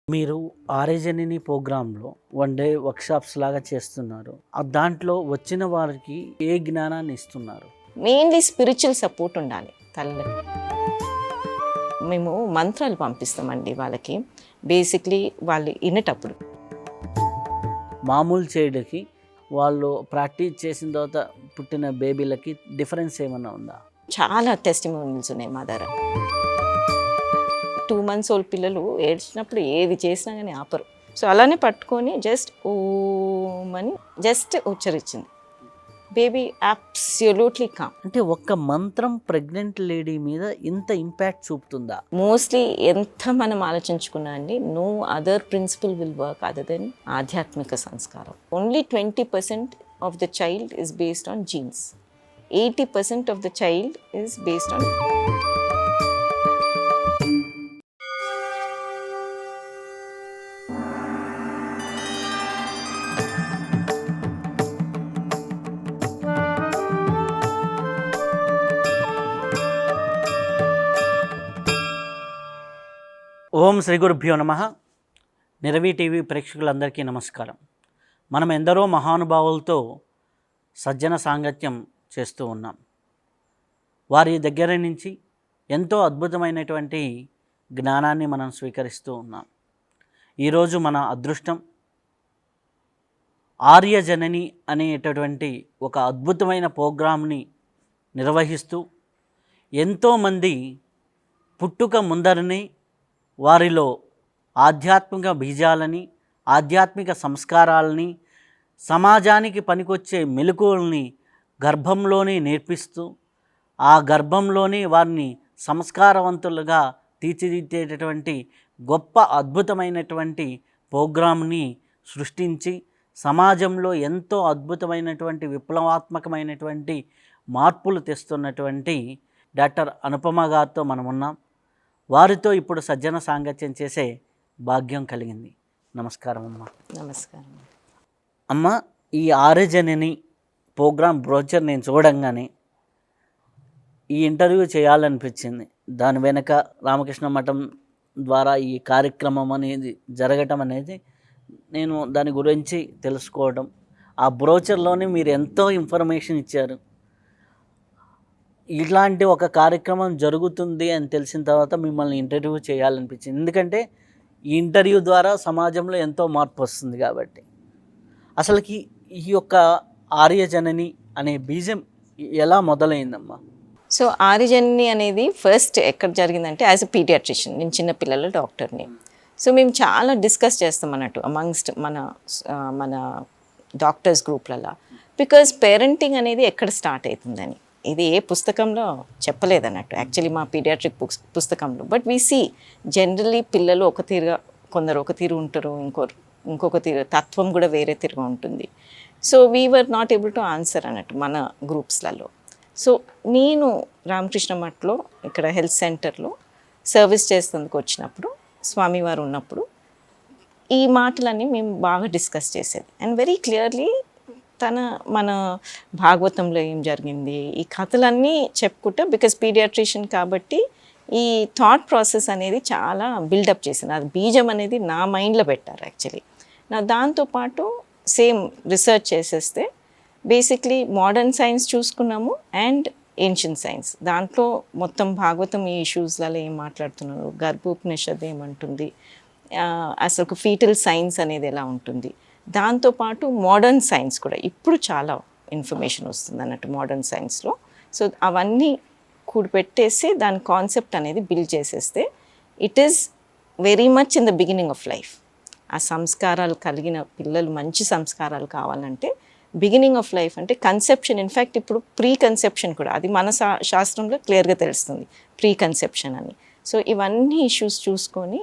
మీరు ఆర్యజనని ప్రోగ్రాంలో one day workshops లాగా చేస్తున్నారు. దాంట్లో వచ్చిన వారికి ఏ జ్ఞానాన్ని ఇస్తున్నారు? మెయిన్లీ స్పిరిచువల్ సపోర్ట్ ఉండాలి తల్లికి. మేము మంత్రాలు పంపిస్తామండి వాళ్ళకి. బేసిక్లీ వాళ్ళు వినేటప్పుడు మామూలు చేయడానికి వాళ్ళు ప్రాక్టీస్ చేసిన తర్వాత పుట్టిన బేబీలకి డిఫరెన్స్ ఏమైనా ఉందా? చాలా టెస్టిమోనియల్స్ ఉన్నాయి మా దగ్గర. 2 months ఓల్డ్ పిల్లలు ఏడ్చినప్పుడు ఏది చేసినా కానీ ఆపరు. సో అలానే పట్టుకొని జస్ట్ ఓం అని జస్ట్ ఉచ్చరించింది. Baby absolutely calm. అంటే ఒక్క మంత్రం ప్రెగ్నెంట్ లేడీ మీద ఇంత ఇంపాక్ట్ చూపుతుందా? మోస్ట్లీ ఎంత మనం ఆలోచించుకున్నా అండి, no other principle will work other than ఆధ్యాత్మిక సంస్కారం. Only 20% of the child is based on genes. 80% of the child is based on Om శ్రీ గురుభ్యో నమః. నిరవి టీవీ ప్రేక్షకులందరికీ నమస్కారం. మనం ఎందరో మహానుభావులతో సజ్జన సాంగత్యం చేస్తూ ఉన్నాం. వారి దగ్గర నుంచి ఎంతో అద్భుతమైనటువంటి జ్ఞానాన్ని మనం స్వీకరిస్తూ ఉన్నాం. ఈరోజు మన అదృష్టం ఆర్యజనని అనేటటువంటి ఒక అద్భుతమైన ప్రోగ్రాంని నిర్వహిస్తూ ఎంతోమంది పుట్టుక ముందరనే వారిలో ఆధ్యాత్మిక బీజాలని, ఆధ్యాత్మిక సంస్కారాలని, సమాజానికి పనికొచ్చే మెలకువల్ని గర్భంలోనే నేర్పిస్తూ ఆ గర్భంలోనే వారిని సంస్కారవంతులుగా తీర్చిదిద్దేటటువంటి గొప్ప అద్భుతమైనటువంటి ప్రోగ్రాంని సృష్టించి సమాజంలో ఎంతో అద్భుతమైనటువంటి విప్లవాత్మకమైనటువంటి మార్పులు తెస్తున్నటువంటి డాక్టర్ అనుపమ గారితో మనం ఉన్నాం. వారితో ఇప్పుడు సజ్జన సాంగత్యం చేసే భాగ్యం కలిగింది. నమస్కారం అమ్మ. నమస్కారం అమ్మ, ఈ ఆర్యజనని ప్రోగ్రాం బ్రోచర్ నేను చూడంగానే ఈ ఇంటర్వ్యూ చేయాలనిపించింది. దాని వెనక రామకృష్ణ మఠం ద్వారా ఈ కార్యక్రమం అనేది జరగటం అనేది నేను దాని గురించి తెలుసుకోవడం, ఆ బ్రోచర్లోనే మీరు ఎంతో ఇన్ఫర్మేషన్ ఇచ్చారు. ఇలాంటి ఒక కార్యక్రమం జరుగుతుంది అని తెలిసిన తర్వాత మిమ్మల్ని ఇంటర్వ్యూ చేయాలనిపించింది. ఎందుకంటే ఈ ఇంటర్వ్యూ ద్వారా సమాజంలో ఎంతో మార్పు వస్తుంది కాబట్టి. అసలుకి ఈ యొక్క ఆర్యజనని అనే బీజం ఎలా మొదలైందమ్మా? సో ఆర్యజనని అనేది ఫస్ట్ ఎక్కడ జరిగిందంటే, యాజ్ ఎ పీడియాట్రిషియన్, నేను చిన్నపిల్లల డాక్టర్ని. సో మేము చాలా డిస్కస్ చేస్తాం అన్నట్టు అమంగ్స్ట్ మన డాక్టర్స్ గ్రూప్లలో. బికాజ్ పేరెంటింగ్ అనేది ఎక్కడ స్టార్ట్ అవుతుందని ఇది ఏ పుస్తకంలో చెప్పలేదన్నట్టు, యాక్చువల్లీ మా పీడియాట్రిక్ పుస్తకంలో. బట్ వీ సీ జనరల్లీ పిల్లలు ఒక తీరుగా, కొందరు ఒక తీరు ఉంటారు, ఇంకొక తీరు, తత్వం కూడా వేరే తీరుగా ఉంటుంది. So we were not able to answer అన్నట్టు మన గ్రూప్స్లలో. సో నేను రామకృష్ణ మఠంలో ఇక్కడ హెల్త్ సెంటర్లో సర్వీస్ చేసేందుకు వచ్చినప్పుడు, స్వామివారు ఉన్నప్పుడు ఈ మాటలన్నీ మేము బాగా డిస్కస్ చేసేది. అండ్ వెరీ క్లియర్లీ మన భాగవతంలో ఏం జరిగింది, ఈ కథలన్నీ చెప్పుకుంటా, బికాజ్ పీడియాట్రిషియన్ కాబట్టి ఈ థాట్ ప్రాసెస్ అనేది చాలా బిల్డప్ చేసింది. అది బీజం అనేది నా మైండ్లో పెట్టారు యాక్చువల్లీ. నా దాంతోపాటు సేమ్ రీసెర్చ్ చేసేస్తే బేసిక్లీ మోడర్న్ సైన్స్ చూసుకున్నాము అండ్ ఏన్షియన్ సైన్స్. దాంట్లో మొత్తం భాగవతం ఈ ఇష్యూస్లలో ఏం మాట్లాడుతున్నారు, గర్భోపనిషత్తు ఏమంటుంది, అసలు ఫీటల్ సైన్స్ అనేది ఎలా ఉంటుంది, దాంతోపాటు మోడర్న్ సైన్స్ కూడా ఇప్పుడు చాలా ఇన్ఫర్మేషన్ వస్తుంది అన్నట్టు మోడర్న్ సైన్స్లో. సో అవన్నీ కూడిపెట్టేసి దాని కాన్సెప్ట్ అనేది బిల్డ్ చేసేస్తే it is very much in the beginning of life. ఆ సంస్కారాలు కలిగిన పిల్లలు మంచి సంస్కారాలు కావాలంటే బిగినింగ్ ఆఫ్ లైఫ్ అంటే కన్సెప్షన్. ఇన్ఫ్యాక్ట్ ఇప్పుడు ప్రీ కన్సెప్షన్ కూడా, అది మన శాస్త్రంలో క్లియర్గా తెలుస్తుంది ప్రీ కన్సెప్షన్ అని. సో ఇవన్నీ ఇష్యూస్ చూసుకొని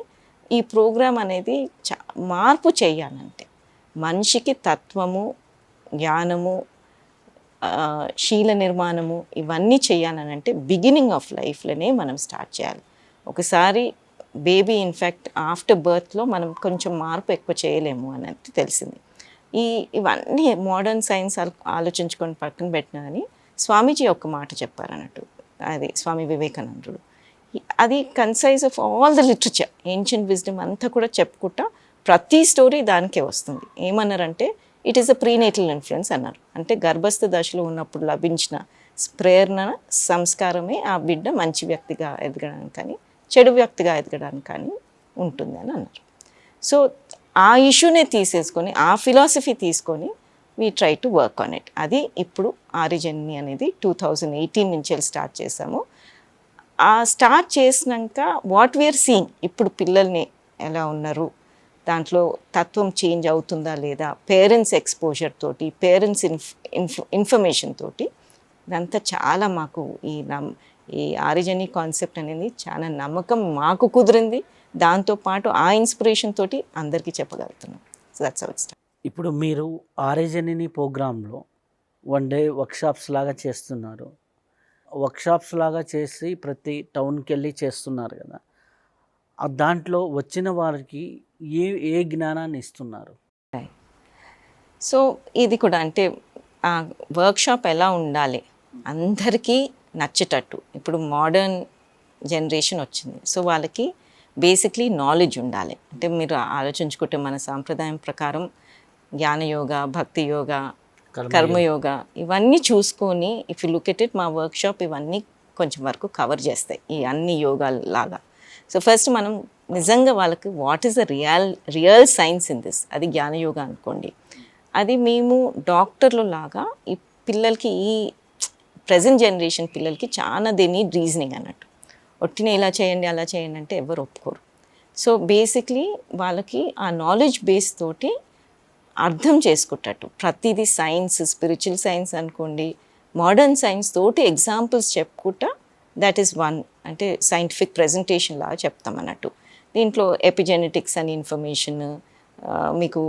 ఈ ప్రోగ్రామ్ అనేది మార్పు చేయాలంటే మనిషికి తత్వము, జ్ఞానము, శీల నిర్మాణము ఇవన్నీ చేయాలనంటే బిగినింగ్ ఆఫ్ లైఫ్లోనే మనం స్టార్ట్ చేయాలి. ఒకసారి బేబీ ఇన్ఫ్యాక్ట్ ఆఫ్టర్ బర్త్లో మనం కొంచెం మార్పు ఎక్కువ చేయలేము అనేది తెలిసింది. ఇవన్నీ మోడర్న్ సైన్స్ ఆలోచించుకొని పక్కన పెట్టినా కానీ స్వామీజీ ఒక మాట చెప్పారన్నట్టు, అది స్వామి వివేకానందుడు, అది concise of all the literature, ancient wisdom అంతా కూడా చెప్పుకుంటా ప్రతి స్టోరీ దానికే వస్తుంది. ఏమన్నారంటే it is a prenatal influence అన్నారు. అంటే గర్భస్థ దశలో ఉన్నప్పుడు లభించిన ప్రేరణ సంస్కారమే ఆ బిడ్డ మంచి వ్యక్తిగా ఎదగడానికి కానీ చెడు వ్యక్తిగా ఎదగడానికి కానీ ఉంటుంది అని అన్నారు. సో ఆ ఇష్యూనే తీసేసుకొని ఆ ఫిలాసఫీ తీసుకొని we try to work on it. అది ఇప్పుడు ఆర్యజనని అనేది 2018 నుంచి స్టార్ట్ చేసాము. ఆ స్టార్ట్ చేసినాక వాట్ వీఆర్ సీయింగ్, ఇప్పుడు పిల్లల్ని ఎలా ఉన్నారు, దాంట్లో తత్వం చేంజ్ అవుతుందా లేదా, పేరెంట్స్ ఎక్స్పోజర్ తోటి, పేరెంట్స్ ఇన్ఫర్మేషన్ తోటి, ఇదంతా చాలా మాకు ఈ ఆర్యజని కాన్సెప్ట్ అనేది చాలా నమ్మకం మాకు కుదిరింది. దాంతోపాటు ఆ ఇన్స్పిరేషన్ తోటి అందరికీ చెప్పగలుగుతున్నాం. So that's how it's. ఇప్పుడు మీరు ఆర్యజనని ప్రోగ్రాంలో 1 డే వర్క్షాప్స్ లాగా చేస్తున్నారు. వర్క్షాప్స్ లాగా చేసి ప్రతి టౌన్కి వెళ్ళి చేస్తున్నారు కదా, దాంట్లో వచ్చిన వారికి ఏ జ్ఞానాన్ని ఇస్తున్నారు? సో ఇది కూడా అంటే ఆ వర్క్షాప్ ఎలా ఉండాలి, అందరికీ నచ్చేటట్టు. ఇప్పుడు మోడర్న్ జనరేషన్ వచ్చింది, సో వాళ్ళకి బేసిక్లీ నాలెడ్జ్ ఉండాలి. అంటే మీరు ఆలోచించుకుంటే మన సాంప్రదాయం ప్రకారం జ్ఞానయోగ, భక్తి యోగ, కర్మయోగ ఇవన్నీ చూసుకొని if you look at it, మా వర్క్షాప్ ఇవన్నీ కొంచెం వరకు కవర్ చేస్తాయి, ఈ అన్ని యోగాలు లాగా. సో ఫస్ట్ మనం నిజంగా వాళ్ళకి what is the real science in this, అది జ్ఞానయోగ అనుకోండి. అది మేము డాక్టర్లు లాగా ఈ పిల్లలకి, ఈ ప్రజెంట్ జనరేషన్ పిల్లలకి చాలా దే నీడ్ రీజనింగ్ అన్నట్టు. ఒట్టినే ఇలా చేయండి అలా చేయండి అంటే ఎవరు ఒప్పుకోరు. సో బేసిక్లీ వాళ్ళకి ఆ నాలెడ్జ్ బేస్ తోటి అర్థం చేసుకుంటట్టు ప్రతిదీ సైన్స్, స్పిరిచువల్ సైన్స్ అనుకోండి, మోడర్న్ సైన్స్ తోటి ఎగ్జాంపుల్స్ చెప్పుకుంటా దట్ ఈస్ వన్, అంటే సైంటిఫిక్ ప్రెజెంటేషన్ లాగా చెప్తాం అన్నట్టు. దీంట్లో ఎపిజెనెటిక్స్ అని ఇన్ఫర్మేషన్, మీకు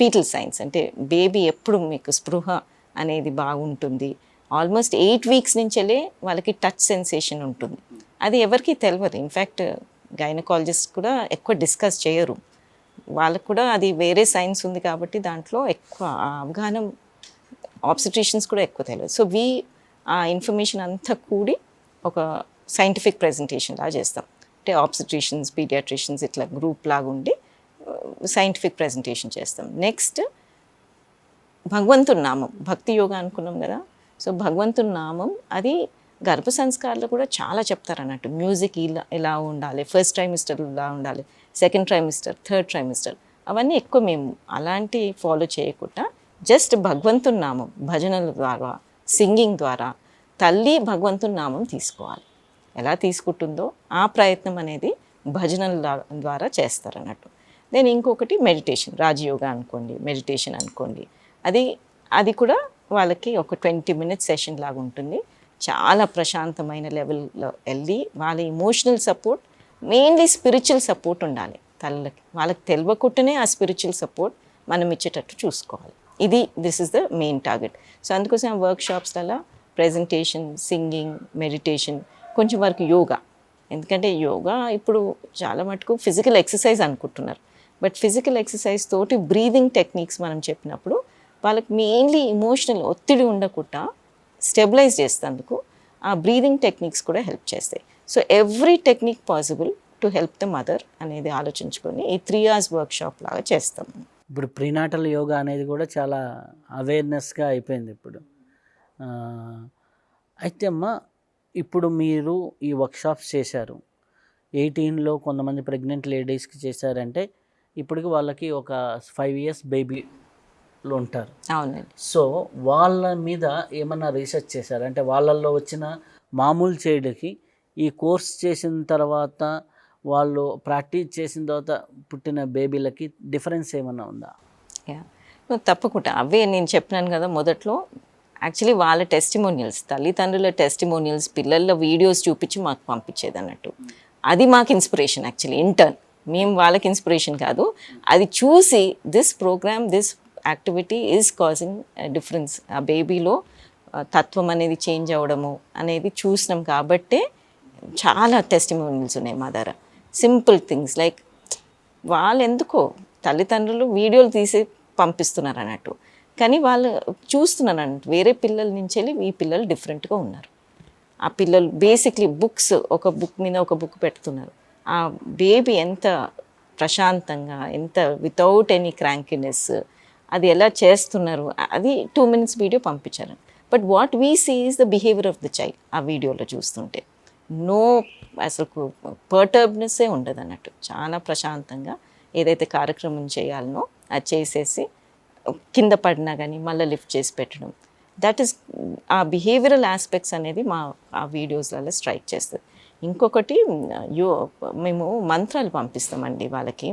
ఫీటల్ సైన్స్ అంటే బేబీ ఎప్పుడు మీకు స్పృహ అనేది బాగుంటుంది, ఆల్మోస్ట్ 8 weeks నుంచెలే వాళ్ళకి టచ్ సెన్సేషన్ ఉంటుంది. అది ఎవరికి తెలియదు. ఇన్ఫ్యాక్ట్ గైనకాలజిస్ట్ కూడా ఎక్కువ డిస్కస్ చేయరు, వాళ్ళకు కూడా అది వేరే సైన్స్ ఉంది కాబట్టి దాంట్లో ఎక్కువ అవగాహన, ఆబ్స్టెట్రిషియన్స్ కూడా ఎక్కువ తెలియదు. సో ఆ ఇన్ఫర్మేషన్ అంతా కూడి ఒక సైంటిఫిక్ ప్రెజెంటేషన్ లాగా చేస్తాం. అంటే ఆబ్స్టెట్రిషియన్స్, పీడియాట్రిషియన్స్ ఇట్లా గ్రూప్ లాగా ఉండి సైంటిఫిక్ ప్రెజెంటేషన్ చేస్తాం. నెక్స్ట్ భగవంతుని నామం, భక్తి యోగా అనుకున్నాం కదా. సో భగవంతుని నామం అది గర్భ సంస్కారాలు కూడా చాలా చెప్తారు అన్నట్టు. మ్యూజిక్ ఇలా ఉండాలి, ఫస్ట్ ట్రైమిస్టర్ ఇలా ఉండాలి, సెకండ్ ట్రైమిస్టర్, థర్డ్ ట్రైమిస్టర్, అవన్నీ ఎక్కువ మేము అలాంటి ఫాలో చేయకుండా జస్ట్ భగవంతుని నామం భజనల ద్వారా, సింగింగ్ ద్వారా తల్లి భగవంతుని నామం తీసుకోవాలి. ఎలా తీసుకుంటుందో ఆ ప్రయత్నం అనేది భజనల ద్వారా చేస్తారన్నట్టు. దెన్ ఇంకొకటి మెడిటేషన్, రాజయోగా అనుకోండి, మెడిటేషన్ అనుకోండి, అది కూడా వాళ్ళకి ఒక 20 minutes సెషన్ లాగా ఉంటుంది. చాలా ప్రశాంతమైన లెవెల్లో వెళ్ళి వాళ్ళ emotional support, mainly spiritual support ఉండాలి తల్లికి. వాళ్ళకి తెలియకుండానే ఆ స్పిరిచువల్ సపోర్ట్ మనం ఇచ్చేటట్టు చూసుకోవాలి. This is the main target. So అందుకోసం ఆ వర్క్షాప్స్లలో ప్రెజెంటేషన్, సింగింగ్, మెడిటేషన్, కొంచెం వరకు యోగా. ఎందుకంటే యోగా ఇప్పుడు చాలా మటుకు ఫిజికల్ ఎక్సర్సైజ్ అనుకుంటున్నారు, బట్ ఫిజికల్ ఎక్సర్సైజ్ తోటి బ్రీదింగ్ టెక్నిక్స్ మనం చెప్పినప్పుడు వాళ్ళకి మెయిన్లీ ఇమోషనల్ ఒత్తిడి ఉండకుండా స్టెబిలైజ్ చేసేందుకు ఆ బ్రీదింగ్ టెక్నిక్స్ కూడా హెల్ప్ చేస్తాయి. So every technique possible to help the mother అనేది ఆలోచించుకొని ఈ 3 hours వర్క్షాప్ లాగా చేస్తాం. ఇప్పుడు ప్రీనాటల్ యోగా అనేది కూడా చాలా అవేర్నెస్గా అయిపోయింది ఇప్పుడు. అయితే అమ్మ, ఇప్పుడు మీరు ఈ వర్క్షాప్స్ చేశారు, 18లో కొంతమంది ప్రెగ్నెంట్ లేడీస్కి చేశారంటే ఇప్పటికి వాళ్ళకి ఒక 5 years బేబీలు ఉంటారు. అవునండి. సో వాళ్ళ మీద ఏమన్నా రీసెర్చ్ చేశారు? అంటే వాళ్ళల్లో వచ్చిన మామూలు చేయడానికి ఈ కోర్స్ చేసిన తర్వాత, వాళ్ళు ప్రాక్టీస్ చేసిన తర్వాత పుట్టిన బేబీలకి డిఫరెన్స్ ఏమన్నా ఉందా? తప్పకుండా. అవే నేను చెప్పినాను కదా మొదట్లో, యాక్చువల్లీ వాళ్ళ టెస్టిమోనియల్స్, తల్లిదండ్రుల టెస్టిమోనియల్స్, పిల్లల వీడియోస్ చూపించి మాకు పంపించేది అన్నట్టు. అది మాకు ఇన్స్పిరేషన్ యాక్చువల్లీ ఇంటర్న్. మేము వాళ్ళకి ఇన్స్పిరేషన్ కాదు, అది చూసి this program, this activity is causing difference, ఆ బేబీలో తత్వం అనేది చేంజ్ అవ్వడము అనేది చూసినాం కాబట్టే చాలా టెస్టిమోనియల్స్ ఉన్నాయి మా దగ్గర. సింపుల్ థింగ్స్ లైక్ వాళ్ళు ఎందుకో తల్లిదండ్రులు వీడియోలు తీసి పంపిస్తున్నారు అన్నట్టు, కానీ వాళ్ళు చూస్తున్నారు అన్నట్టు వేరే పిల్లల నుంచి వెళ్ళి ఈ పిల్లలు డిఫరెంట్గా ఉన్నారు. ఆ పిల్లలు బేసిక్లీ బుక్స్, ఒక బుక్ మీద ఒక బుక్ పెడుతున్నారు. ఆ బేబీ ఎంత ప్రశాంతంగా, ఎంత వితౌట్ ఎనీ క్రాంకినెస్ అది ఎలా చేస్తున్నారు, అది 2 minutes వీడియో పంపించారు. But what we see is the behaviour of the child. ఆ వీడియోలో చూస్తుంటే నో అసలు పర్టర్బ్నెస్సే ఉండదు అన్నట్టు. చాలా ప్రశాంతంగా ఏదైతే కార్యక్రమం చేయాలనో అది చేసేసి కింద పడినా కానీ మళ్ళీ లిఫ్ట్ చేసి పెట్టడం. దట్ ఈస్ ఆ బిహేవియరల్ ఆస్పెక్ట్స్ అనేది ఆ వీడియోస్లలో స్ట్రైక్ చేస్తుంది. ఇంకొకటి మేము మంత్రాలు పంపిస్తామండి వాళ్ళకి.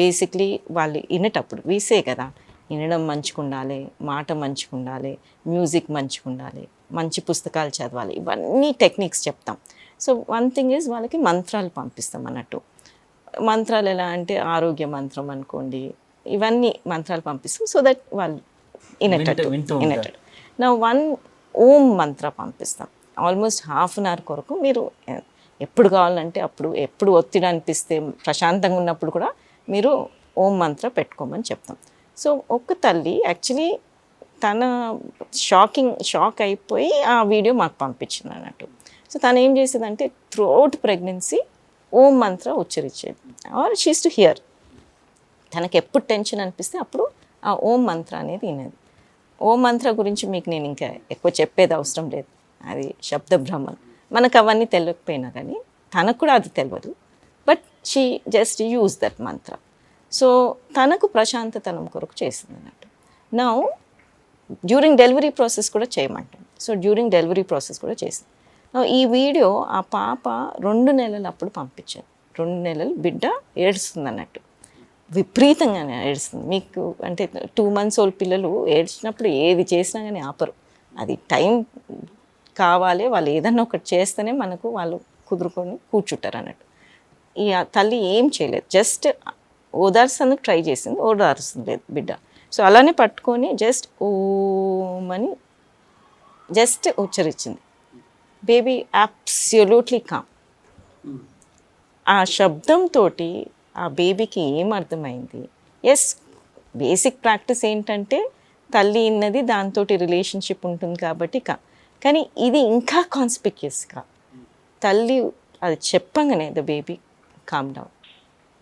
బేసిక్లీ వాళ్ళు వినేటప్పుడు వీసే కదా, వినడం మంచిగా ఉండాలి, మాట మంచిగా ఉండాలి, మ్యూజిక్ మంచిగా ఉండాలి, మంచి పుస్తకాలు చదవాలి, ఇవన్నీ టెక్నిక్స్ చెప్తాం. సో వన్ థింగ్ ఈజ్ వాళ్ళకి మంత్రాలు పంపిస్తాం అన్నట్టు. మంత్రాలు ఎలా అంటే ఆరోగ్య మంత్రం అనుకోండి, ఇవన్నీ మంత్రాలు పంపిస్తాం సో దట్ వాళ్ళు వినేటట్టు. నా 1 ఓం మంత్ర పంపిస్తాం. ఆల్మోస్ట్ 1/2 hour కొరకు మీరు ఎప్పుడు కావాలంటే అప్పుడు, ఎప్పుడు ఒత్తిడి అనిపిస్తే ప్రశాంతంగా ఉన్నప్పుడు కూడా మీరు ఓం మంత్ర పెట్టుకోమని చెప్తాం. సో ఒక్క తల్లి యాక్చువల్లీ తన షాక్ అయిపోయి ఆ వీడియో మాకు పంపించింది అన్నట్టు. సో తను ఏం చేసేదంటే throughout pregnancy Om Mantra ఉచ్చరించేది, are she's to hear. తనకి ఎప్పుడు టెన్షన్ అనిపిస్తే అప్పుడు ఆ ఓం మంత్ర అనేది వినేది. ఓం మంత్ర గురించి మీకు నేను ఇంకా ఎక్కువ చెప్పేది అవసరం లేదు, అది శబ్ద బ్రహ్మం. మనకు అవన్నీ తెలియకపోయినా కానీ తనకు కూడా అది తెలియదు, but she just use that Mantra. So తనకు ప్రశాంతతనం కొరకు చేసింది అన్నట్టు. నా డ్యూరింగ్ డెలివరీ ప్రాసెస్ కూడా చేయమంటాను. సో డ్యూరింగ్ డెలివరీ ప్రాసెస్ కూడా చేసింది. ఈ వీడియో ఆ పాప 2 నెలలు అప్పుడు పంపించాను. 2 నెలలు బిడ్డ ఏడుస్తుంది అన్నట్టు, విపరీతంగానే ఏడుస్తుంది. మీకు అంటే 2 months old పిల్లలు ఏడ్చినప్పుడు ఏది చేసినా కానీ ఆపరు, అది టైం కావాలి, వాళ్ళు ఏదన్నా ఒకటి చేస్తేనే మనకు వాళ్ళు కుదురుకొని కూర్చుంటారు అన్నట్టు. ఈ తల్లి ఏం చేయలేదు, జస్ట్ ఓదార్సేందుకు ట్రై చేసింది, ఓదార్స్తుంది లేదు బిడ్డ. సో అలానే పట్టుకొని జస్ట్ ఓం అని జస్ట్ ఉచ్చరించింది. Baby absolutely calm. ఆ శబ్దంతో ఆ బేబీకి ఏం అర్థమైంది, ఎస్ బేసిక్ ప్రాక్టీస్ ఏంటంటే తల్లి ఇన్నది దాంతో రిలేషన్షిప్ ఉంటుంది కాబట్టి కానీ ఇది ఇంకా కాన్స్పిక్యూస్గా తల్లి అది చెప్పంగానే ద బేబీ కామ్ డౌన్.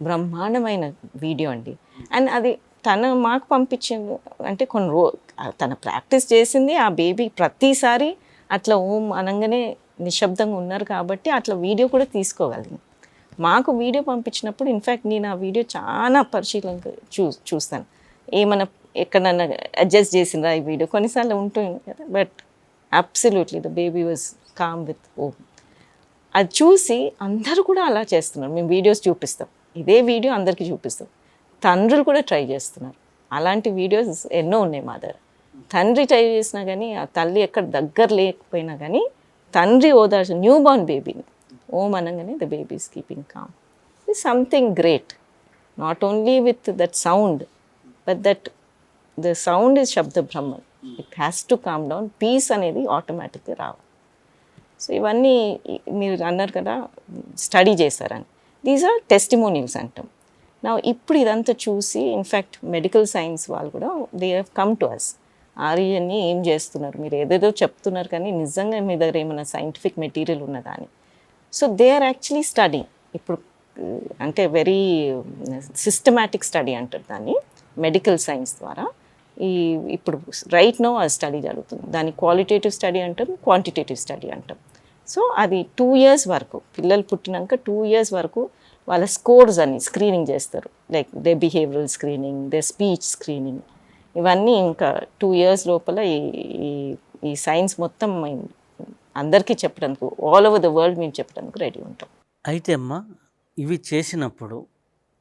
బ్రహ్మాండమైన వీడియో అండి. అండ్ అది తను మాకు పంపించింది అంటే తన ప్రాక్టీస్ చేసింది. ఆ బేబీ ప్రతిసారి అట్లా ఓం అనగానే నిశ్శబ్దంగా ఉన్నారు కాబట్టి అట్లా వీడియో కూడా తీసుకోగలిగింది. మాకు వీడియో పంపించినప్పుడు ఇన్ఫ్యాక్ట్ నేను ఆ వీడియో చాలా పరిశీలనగా చూస్తాను, ఏమైనా ఎక్కడన్నా అడ్జస్ట్ చేసిందా ఈ వీడియో, కొన్నిసార్లు ఉంటుంది కదా. But absolutely the baby was calm with Om. అది చూసి అందరూ కూడా అలా చేస్తున్నారు. మేము వీడియోస్ చూపిస్తాం, ఇదే వీడియో అందరికీ చూపిస్తాం, తండ్రులు కూడా ట్రై చేస్తున్నారు. అలాంటి వీడియోస్ ఎన్నో ఉన్నాయి మా దగ్గర. తండ్రి ట్రై చేసినా కానీ ఆ తల్లి ఎక్కడ దగ్గర లేకపోయినా కానీ తండ్రి ఓదార్చు న్యూ బార్న్ బేబీని ఓం అనగానే the baby is keeping calm. It something great, not only with that sound but that the sound is శబ్ద బ్రహ్మన్. It has to calm down, peace అనేది ఆటోమేటిక్గా రావాలి. సో ఇవన్నీ మీరు అన్నారు కదా స్టడీ చేశారని, దీస్ ఆర్ టెస్టిమోనియల్స్ అంటాం. నా ఇప్పుడు ఇదంతా చూసి ఇన్ఫ్యాక్ట్ మెడికల్ సైన్స్ వాళ్ళు కూడా they have come to us. ఆర్యన్ని ఏం చేస్తున్నారు, మీరు ఏదేదో చెప్తున్నారు కానీ నిజంగా మీ దగ్గర ఏమైనా సైంటిఫిక్ మెటీరియల్ ఉన్నదా అని. So they are actually study ఇప్పుడు, అంటే వెరీ సిస్టమాటిక్ స్టడీ అంటారు దాన్ని మెడికల్ సైన్స్ ద్వారా. ఇప్పుడు రైట్ నో ఆ స్టడీ జరుగుతుంది. దాన్ని క్వాలిటేటివ్ స్టడీ అంటారు, క్వాంటిటేటివ్ స్టడీ అంటారు. సో అది 2 years వరకు, పిల్లలు పుట్టినాక 2 years వరకు వాళ్ళ స్కోర్స్ అన్ని స్క్రీనింగ్ చేస్తారు. Like they behavioural screening, they speech screening, ఇవన్నీ ఇంకా 2 years లోపల ఈ సైన్స్ మొత్తం అందరికీ చెప్పడానికి, ఆల్ ఓవర్ ద వరల్డ్ మేము చెప్పడానికి రెడీ ఉంటాం. అయితే అమ్మ, ఇవి చేసినప్పుడు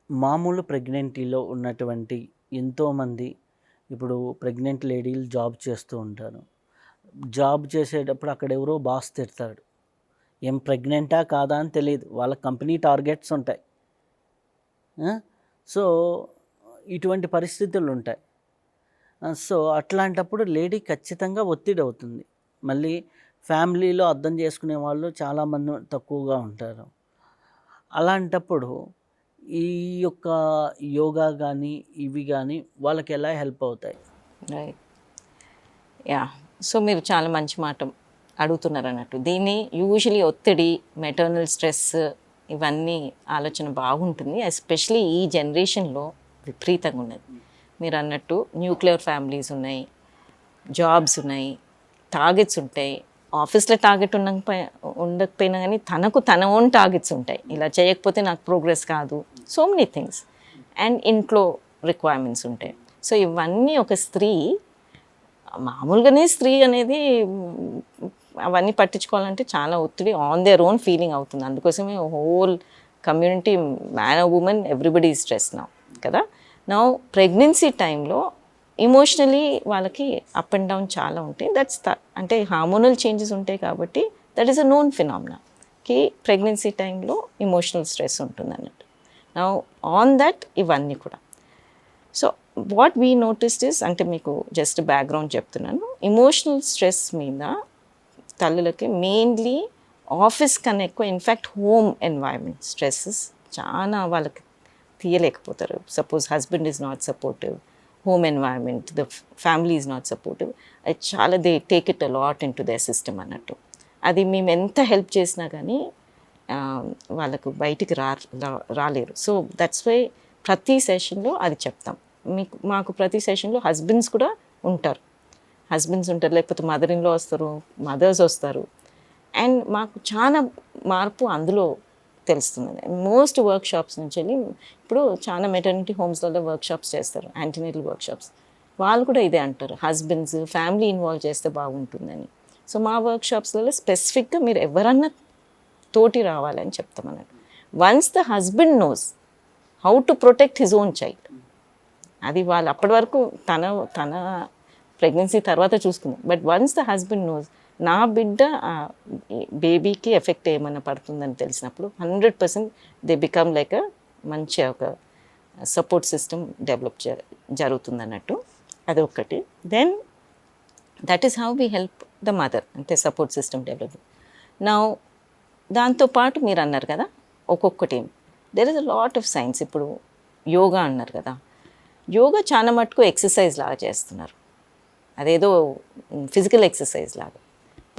మామూలు ప్రెగ్నెంటీలో ఉన్నటువంటి ఎంతోమంది ఇప్పుడు ప్రెగ్నెంట్ లేడీలు జాబ్ చేస్తూ ఉంటారు. జాబ్ చేసేటప్పుడు అక్కడ ఎవరో బాస్ తిడతాడు, ఏం ప్రెగ్నెంటా కాదా అని తెలియదు, వాళ్ళ కంపెనీ టార్గెట్స్ ఉంటాయి. సో ఇటువంటి పరిస్థితులు ఉంటాయి. సో అట్లాంటప్పుడు లేడీ ఖచ్చితంగా ఒత్తిడి అవుతుంది. మళ్ళీ ఫ్యామిలీలో అర్థం చేసుకునే వాళ్ళు చాలామంది తక్కువగా ఉంటారు. అలాంటప్పుడు ఈ యొక్క యోగా కానీ ఇవి కానీ వాళ్ళకి ఎలా హెల్ప్ అవుతాయి? Right, yeah. సో మీరు చాలా మంచి మాట అడుగుతున్నారు అన్నట్టు. దీన్ని యూజువలీ ఒత్తిడి, మెటర్నల్ స్ట్రెస్ ఇవన్నీ ఆలోచన బాగుంటుంది. ఎస్పెషలీ ఈ జనరేషన్లో విపరీతంగా ఉన్నది. మీరు అన్నట్టు న్యూక్లియర్ ఫ్యామిలీస్ ఉన్నాయి, జాబ్స్ ఉన్నాయి, టార్గెట్స్ ఉంటాయి. ఆఫీస్లో టార్గెట్ ఉండకపోయినా కానీ తనకు తన ఓన్ టార్గెట్స్ ఉంటాయి. ఇలా చేయకపోతే నాకు ప్రోగ్రెస్ కాదు, సో మెనీ థింగ్స్. అండ్ ఇంట్లో రిక్వైర్మెంట్స్ ఉంటాయి. సో ఇవన్నీ ఒక స్త్రీ మామూలుగానే స్త్రీ అనేది అవన్నీ పట్టించుకోవాలంటే చాలా ఒత్తిడి ఆన్ దేర్ ఓన్ ఫీలింగ్ అవుతుంది. అందుకోసమే whole community, man or women, everybody ఈ స్ట్రెస్ నౌ కదా. నౌ ప్రెగ్నెన్సీ టైంలో ఇమోషనలీ వాళ్ళకి అప్ అండ్ డౌన్ చాలా ఉంటాయి. దట్స్ అంటే హార్మోనల్ చేంజెస్ ఉంటాయి కాబట్టి that is a known phenomena కి ప్రెగ్నెన్సీ టైంలో ఇమోషనల్ స్ట్రెస్ ఉంటుంది అన్నట్టు. నౌ ఆన్ దట్ ఇవన్నీ కూడా. So what we noticed is, అంటే మీకు జస్ట్ బ్యాక్గ్రౌండ్ చెప్తున్నాను, ఇమోషనల్ స్ట్రెస్ మీద తల్లులకి మెయిన్లీ ఆఫీస్ కన్నా ఎక్కువ ఇన్ఫ్యాక్ట్ హోమ్ ఎన్వైరన్మెంట్ స్ట్రెస్సెస్ చాలా వాళ్ళకి తీయలేకపోతారు. Suppose husband is not supportive, home environment, the family is not supportive, అది చాలా they take it a lot into their system అన్నట్టు. అది మేము ఎంత హెల్ప్ చేసినా కానీ వాళ్ళకు బయటికి రాలేరు. సో దట్స్ వై ప్రతి సెషన్లో అది చెప్తాం. మాకు ప్రతి సెషన్లో హస్బెండ్స్ కూడా ఉంటారు, లేకపోతే మదర్ ఇన్లో వస్తారు, మదర్స్ వస్తారు. అండ్ మాకు చాలా మార్పు అందులో తెలుస్తుంది. మోస్ట్ వర్క్షాప్స్ నుంచి వెళ్ళి ఇప్పుడు చాలా మెటర్నిటీ హోమ్స్లలో వర్క్షాప్స్ చేస్తారు, యాంటీనేటల్ వర్క్షాప్స్. వాళ్ళు కూడా ఇదే అంటారు, హస్బెండ్స్ ఫ్యామిలీ ఇన్వాల్వ్ చేస్తే బాగుంటుందని. సో మా వర్క్షాప్స్లలో స్పెసిఫిక్గా మీరు ఎవరన్నా తోటి రావాలని చెప్తాం అన్నట్టు. Once the husband knows how to protect his own child, అది వాళ్ళు అప్పటి వరకు తన ప్రెగ్నెన్సీ తర్వాత చూసుకుంది. But once the husband knows నా బిడ్డ బేబీకి ఎఫెక్ట్ ఏమైనా పడుతుందని తెలిసినప్పుడు 100% దే బికమ్ లైక్ అ మంచి ఒక సపోర్ట్ సిస్టమ్ డెవలప్ జరుగుతుంది అన్నట్టు. అది ఒకటి. Then that is how we help the mother, అంటే సపోర్ట్ సిస్టమ్ డెవలప్. నా దాంతోపాటు మీరు అన్నారు కదా ఒక్కొక్కటి, there is a lot of science. ఇప్పుడు యోగా అన్నారు కదా, యోగా చాలా మటుకు ఎక్సర్సైజ్ లాగా చేస్తున్నారు, అదేదో ఫిజికల్ ఎక్సర్సైజ్ లాగా.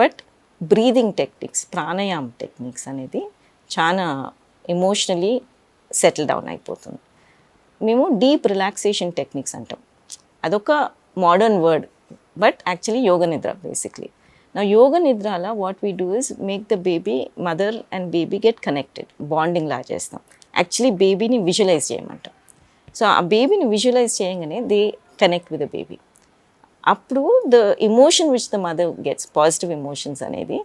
బట్ బ్రీదింగ్ టెక్నిక్స్, ప్రాణాయామ్ టెక్నిక్స్ అనేది చాలా ఎమోషనలీ సెటిల్ డౌన్ అయిపోతుంది. మేము డీప్ రిలాక్సేషన్ టెక్నిక్స్ అంటాం, అదొక మోడర్న్ వర్డ్, బట్ యాక్చువల్లీ యోగ నిద్ర బేసిక్లీ. నా యోగ నిద్రలో what we do is make the baby, mother and baby get connected, bonding లాగా చేస్తాం. యాక్చువల్లీ బేబీని విజువలైజ్ చేయమంటాం. సో ఆ బేబీని విజువలైజ్ చేయగానే they connect with the baby. అప్పుడు the emotion which the mother gets, positive emotions అనేది,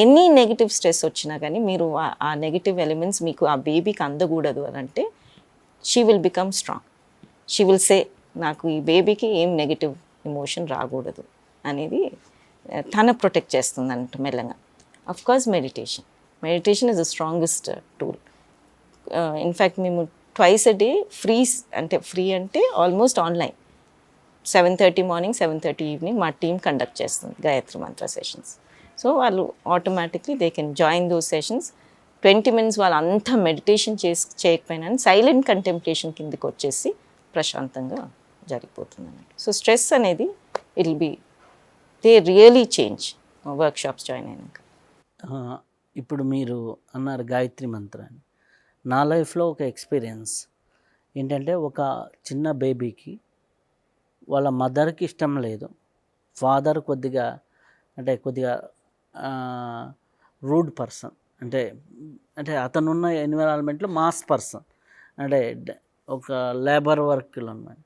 ఎనీ నెగిటివ్ స్ట్రెస్ వచ్చినా కానీ మీరు ఆ నెగిటివ్ ఎలిమెంట్స్ మీకు ఆ బేబీకి అందకూడదు అని అంటే she will become strong. She will say నాకు ఈ బేబీకి ఏం నెగిటివ్ ఎమోషన్ రాకూడదు అనేది తన ప్రొటెక్ట్ చేస్తుంది అన్నట్టు మెల్లగా. Of course meditation is the strongest tool. In fact మేము ట్వైస్ అ డే ఫ్రీ అంటే ఆల్మోస్ట్ ఆన్లైన్, 7:30 మార్నింగ్ 7:30 ఈవినింగ్ మా టీం కండక్ట్ చేస్తుంది గాయత్రి మంత్ర సెషన్స్. సో వాళ్ళు automatically they can join those sessions. 20 minutes వాళ్ళు అంతా మెడిటేషన్ చేయకపోయినా సైలెంట్ కంటెంప్లేషన్ కిందకి వచ్చేసి ప్రశాంతంగా జరిగిపోతుంది అన్నట్టు. సో స్ట్రెస్ అనేది it will be, they really change workshops join అయినాక. ఇప్పుడు మీరు అన్నారు గాయత్రి మంత్రాన్ని. నా లైఫ్లో ఒక ఎక్స్పీరియన్స్ ఏంటంటే, ఒక చిన్న బేబీకి వాళ్ళ మదర్కి ఇష్టం లేదు, ఫాదర్ కొద్దిగా రూడ్ పర్సన్, అంటే అతనున్న ఎన్విరాన్మెంట్లో మాస్ పర్సన్, అంటే ఒక లేబర్ వర్క్లో అన్నమాట.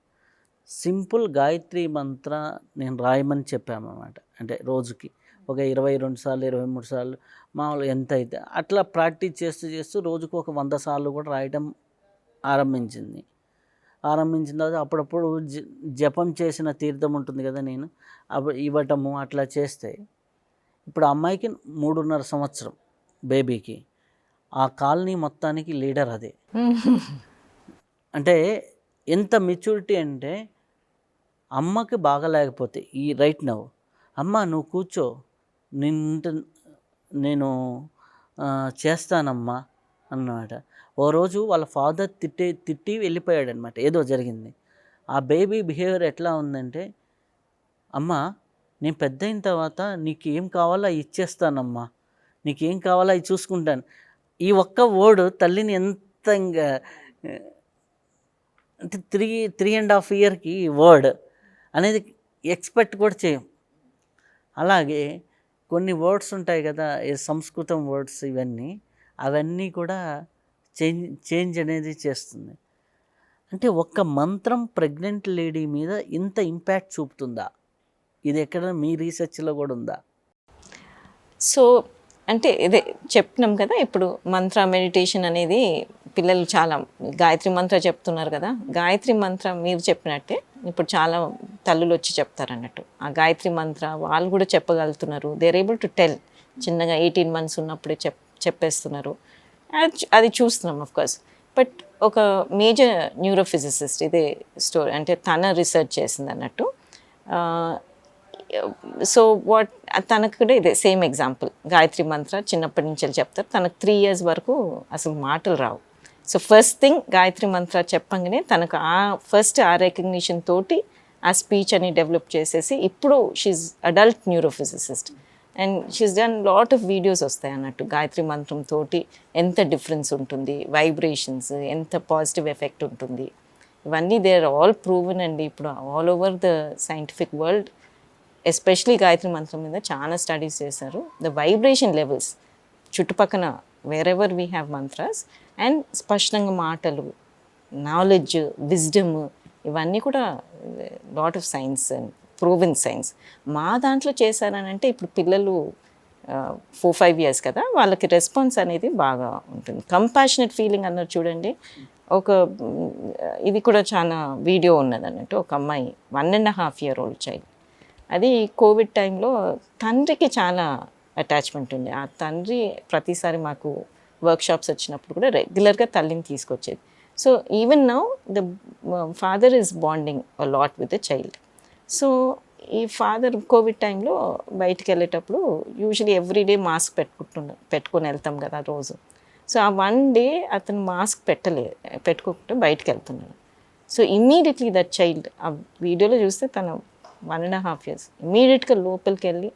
సింపుల్ గాయత్రి మంత్ర నేను రాయమని చెప్పామన్నమాట. అంటే రోజుకి ఒక 22 సార్లు 23 సార్లు మామూలు ఎంత అయితే అట్లా ప్రాక్టీస్ చేస్తూ రోజుకు ఒక 100 సార్లు కూడా రాయడం ఆరంభించిన తర్వాత అప్పుడప్పుడు జపం చేసిన తీర్థం ఉంటుంది కదా, నేను ఇవ్వటము అట్లా చేస్తే, ఇప్పుడు అమ్మాయికి 3.5 సంవత్సరం బేబీకి, ఆ కాలనీ మొత్తానికి లీడర్ అదే. అంటే ఎంత మెచ్యూరిటీ అంటే, అమ్మకి బాగలేకపోతే ఈ రైట్ నవ్వు, అమ్మ నువ్వు కూర్చో, నేను చేస్తానమ్మా అన్నమాట. ఓ రోజు వాళ్ళ ఫాదర్ తిట్టి వెళ్ళిపోయాడు అనమాట, ఏదో జరిగింది. ఆ బేబీ బిహేవియర్ ఎట్లా ఉందంటే, అమ్మ నేను పెద్ద అయిన తర్వాత నీకు ఏం కావాలో అవి ఇచ్చేస్తానమ్మా, నీకేం కావాలో అవి చూసుకుంటాను. ఈ ఒక్క వర్డ్ తల్లిని ఎంత ఇంకా అంటే 3.5 ఇయర్కి ఈ వర్డ్ అనేది ఎక్స్పెక్ట్ కూడా చేయం. అలాగే కొన్ని వర్డ్స్ ఉంటాయి కదా, ఈ సంస్కృతం వర్డ్స్ అవన్నీ కూడా చేంజ్ అనేది చేస్తుంది. అంటే ఒక్క మంత్రం ప్రెగ్నెంట్ లేడీ మీద ఇంత ఇంపాక్ట్ చూపుతుందా? ఇది ఎక్కడ మీ రీసెర్చ్లో కూడా ఉందా? సో అంటే ఇదే చెప్తున్నాం కదా, ఇప్పుడు మంత్ర మెడిటేషన్ అనేది పిల్లలు చాలా గాయత్రి మంత్ర చెప్తున్నారు కదా. గాయత్రి మంత్ర మీరు చెప్పినట్టే ఇప్పుడు చాలా తల్లులు వచ్చి చెప్తారు అన్నట్టు. ఆ గాయత్రి మంత్ర వాళ్ళు కూడా చెప్పగలుగుతున్నారు. They are able to tell. చిన్నగా 18 months ఉన్నప్పుడే చెప్పేస్తున్నారు. అది చూస్తున్నాం ఆఫ్ కోర్స్. బట్ ఒక మేజర్ న్యూరోఫిజిసిస్ట్ ఇదే స్టోరీ అంటే తన రీసెర్చ్ చేసింది అన్నట్టు. సో తనకు కూడా ఇదే సేమ్ ఎగ్జాంపుల్. గాయత్రి మంత్ర చిన్నప్పటి నుంచి చెప్తారు. తనకు 3 years వరకు అసలు మాటలు రావు. సో ఫస్ట్ థింగ్ గాయత్రి మంత్ర చెప్పంగానే తనకు ఫస్ట్ ఆ రికగ్నిషన్ తోటి ఆ స్పీచ్ అని డెవలప్ చేసేసి ఇప్పుడు she's adult neurophysicist and she's done lot of videos వస్తాయి అన్నట్టు. గాయత్రి మంత్రం తోటి ఎంత డిఫరెన్స్ ఉంటుంది, వైబ్రేషన్స్ ఎంత పాజిటివ్ ఎఫెక్ట్ ఉంటుంది, ఇవన్నీ దే ఆర్ ఆల్ ప్రూవెన్ అండి. ఇప్పుడు all over the scientific world especially Gayatri మంత్రం మీద చాలా స్టడీస్ చేశారు. ద వైబ్రేషన్ లెవెల్స్ చుట్టుపక్కల wherever we have mantras and స్పష్టంగా మాటలు, నాలెడ్జ్, విజ్డమ్ ఇవన్నీ కూడా lot of science and proven science. మా దాంట్లో చేశారని అంటే ఇప్పుడు పిల్లలు 4-5 years కదా, వాళ్ళకి రెస్పాన్స్ అనేది బాగా ఉంటుంది. కంపాషనెట్ ఫీలింగ్ అన్నారు చూడండి. ఇది కూడా చాలా వీడియో ఉన్నది అన్నట్టు. ఒక అమ్మాయి 1.5 year old చైల్డ్, అది కోవిడ్ టైంలో తండ్రికి చాలా అటాచ్మెంట్ ఉంది. ఆ తండ్రి ప్రతిసారి మాకు వర్క్షాప్స్ వచ్చినప్పుడు కూడా రెగ్యులర్గా తల్లిని తీసుకొచ్చేది. So even now the father is bonding a lot with the child. So ఈ ఫాదర్ కోవిడ్ టైంలో బయటికి వెళ్ళేటప్పుడు యూజువలీ ఎవ్రీడే మాస్క్ పెట్టుకొని వెళ్తాం కదా రోజు. సో ఆ 1 day అతను మాస్క్ పెట్టుకోకుండా బయటికి వెళ్తున్నాడు. సో ఇమ్మీడియట్లీ దట్ చైల్డ్ ఆ వీడియోలో చూస్తే తను 1.5 years ఇమ్మీడియట్గా లోపలికి వెళ్ళి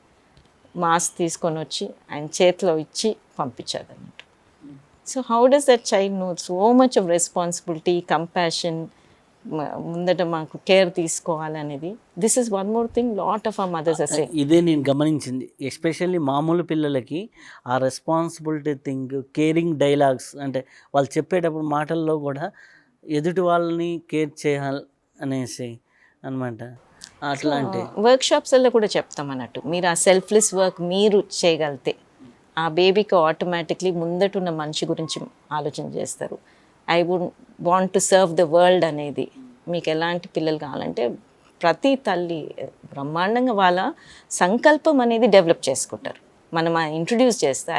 మాస్క్ తీసుకొని వచ్చి ఆయన చేతిలో ఇచ్చి పంపించారు అన్నట్టు. So how does that child know so much of responsibility, compassion, ముందట మాకు కేర్ తీసుకోవాలనేది. This is one more thing lot of our mothers are saying. ఇదే నేను గమనించింది. ఎస్పెషల్లీ మామూలు పిల్లలకి ఆ రెస్పాన్సిబిలిటీ థింగ్, కేరింగ్ డైలాగ్స్ అంటే వాళ్ళు చెప్పేటప్పుడు మాటల్లో కూడా ఎదుటి వాళ్ళని కేర్ చేయాలి అనేసి అనమాట. అట్లాంటి వర్క్షాప్స్లో కూడా చెప్తాం అన్నట్టు. మీరు ఆ సెల్ఫ్లెస్ వర్క్ మీరు చేయగలిగితే ఆ బేబీకి ఆటోమేటిక్లీ ముందటున్న మనిషి గురించి ఆలోచన చేస్తారు. I would want to serve the world అనేది. మీకు ఎలాంటి పిల్లలు కావాలంటే ప్రతి తల్లి బ్రహ్మాండంగా వాళ్ళ సంకల్పం అనేది డెవలప్ చేసుకుంటారు. మనం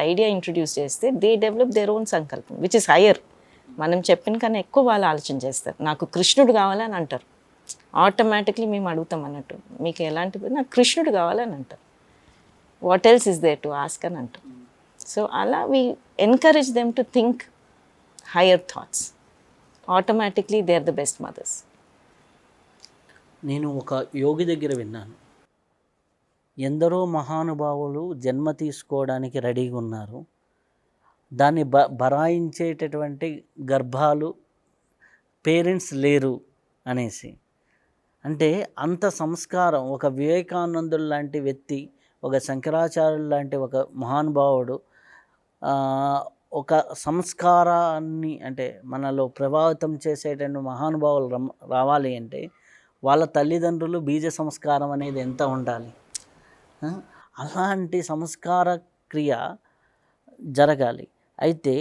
ఐడియా ఇంట్రడ్యూస్ చేస్తే దే డెవలప్ దేర్ ఓన్ సంకల్పం విచ్ ఇస్ హయ్యర్. మనం చెప్పిన కన్నా ఎక్కువ వాళ్ళు ఆలోచన చేస్తారు. నాకు కృష్ణుడు కావాలని అంటారు. ఆటోమేటిక్లీ మేము అడుగుతాం అన్నట్టు, మీకు ఎలాంటి, నాకు కృష్ణుడు కావాలని అంటారు. What else is there to ask అని అంటారు. సో అలా we encourage them to think higher thoughts. Automatically they are the best mothers. నేను ఒక యోగి దగ్గర విన్నాను, ఎందరో మహానుభావులు జన్మ తీసుకోవడానికి రెడీగా ఉన్నారు, దాన్ని బరాయించేటటువంటి గర్భాలు పేరెంట్స్ లేరు అనేసి. అంటే అంత సంస్కారం, ఒక వివేకానందుడు లాంటి వ్యక్తి, ఒక శంకరాచార్యులు లాంటి ఒక మహానుభావుడు ఒక సంస్కారాన్ని అంటే మనలో ప్రభావితం చేసేటువంటి మహానుభావులు రావాలి అంటే వాళ్ళ తల్లిదండ్రులు బీజ సంస్కారం అనేది ఎంత ఉండాలి. అలాంటి సంస్కార క్రియ జరగాలి. అయితే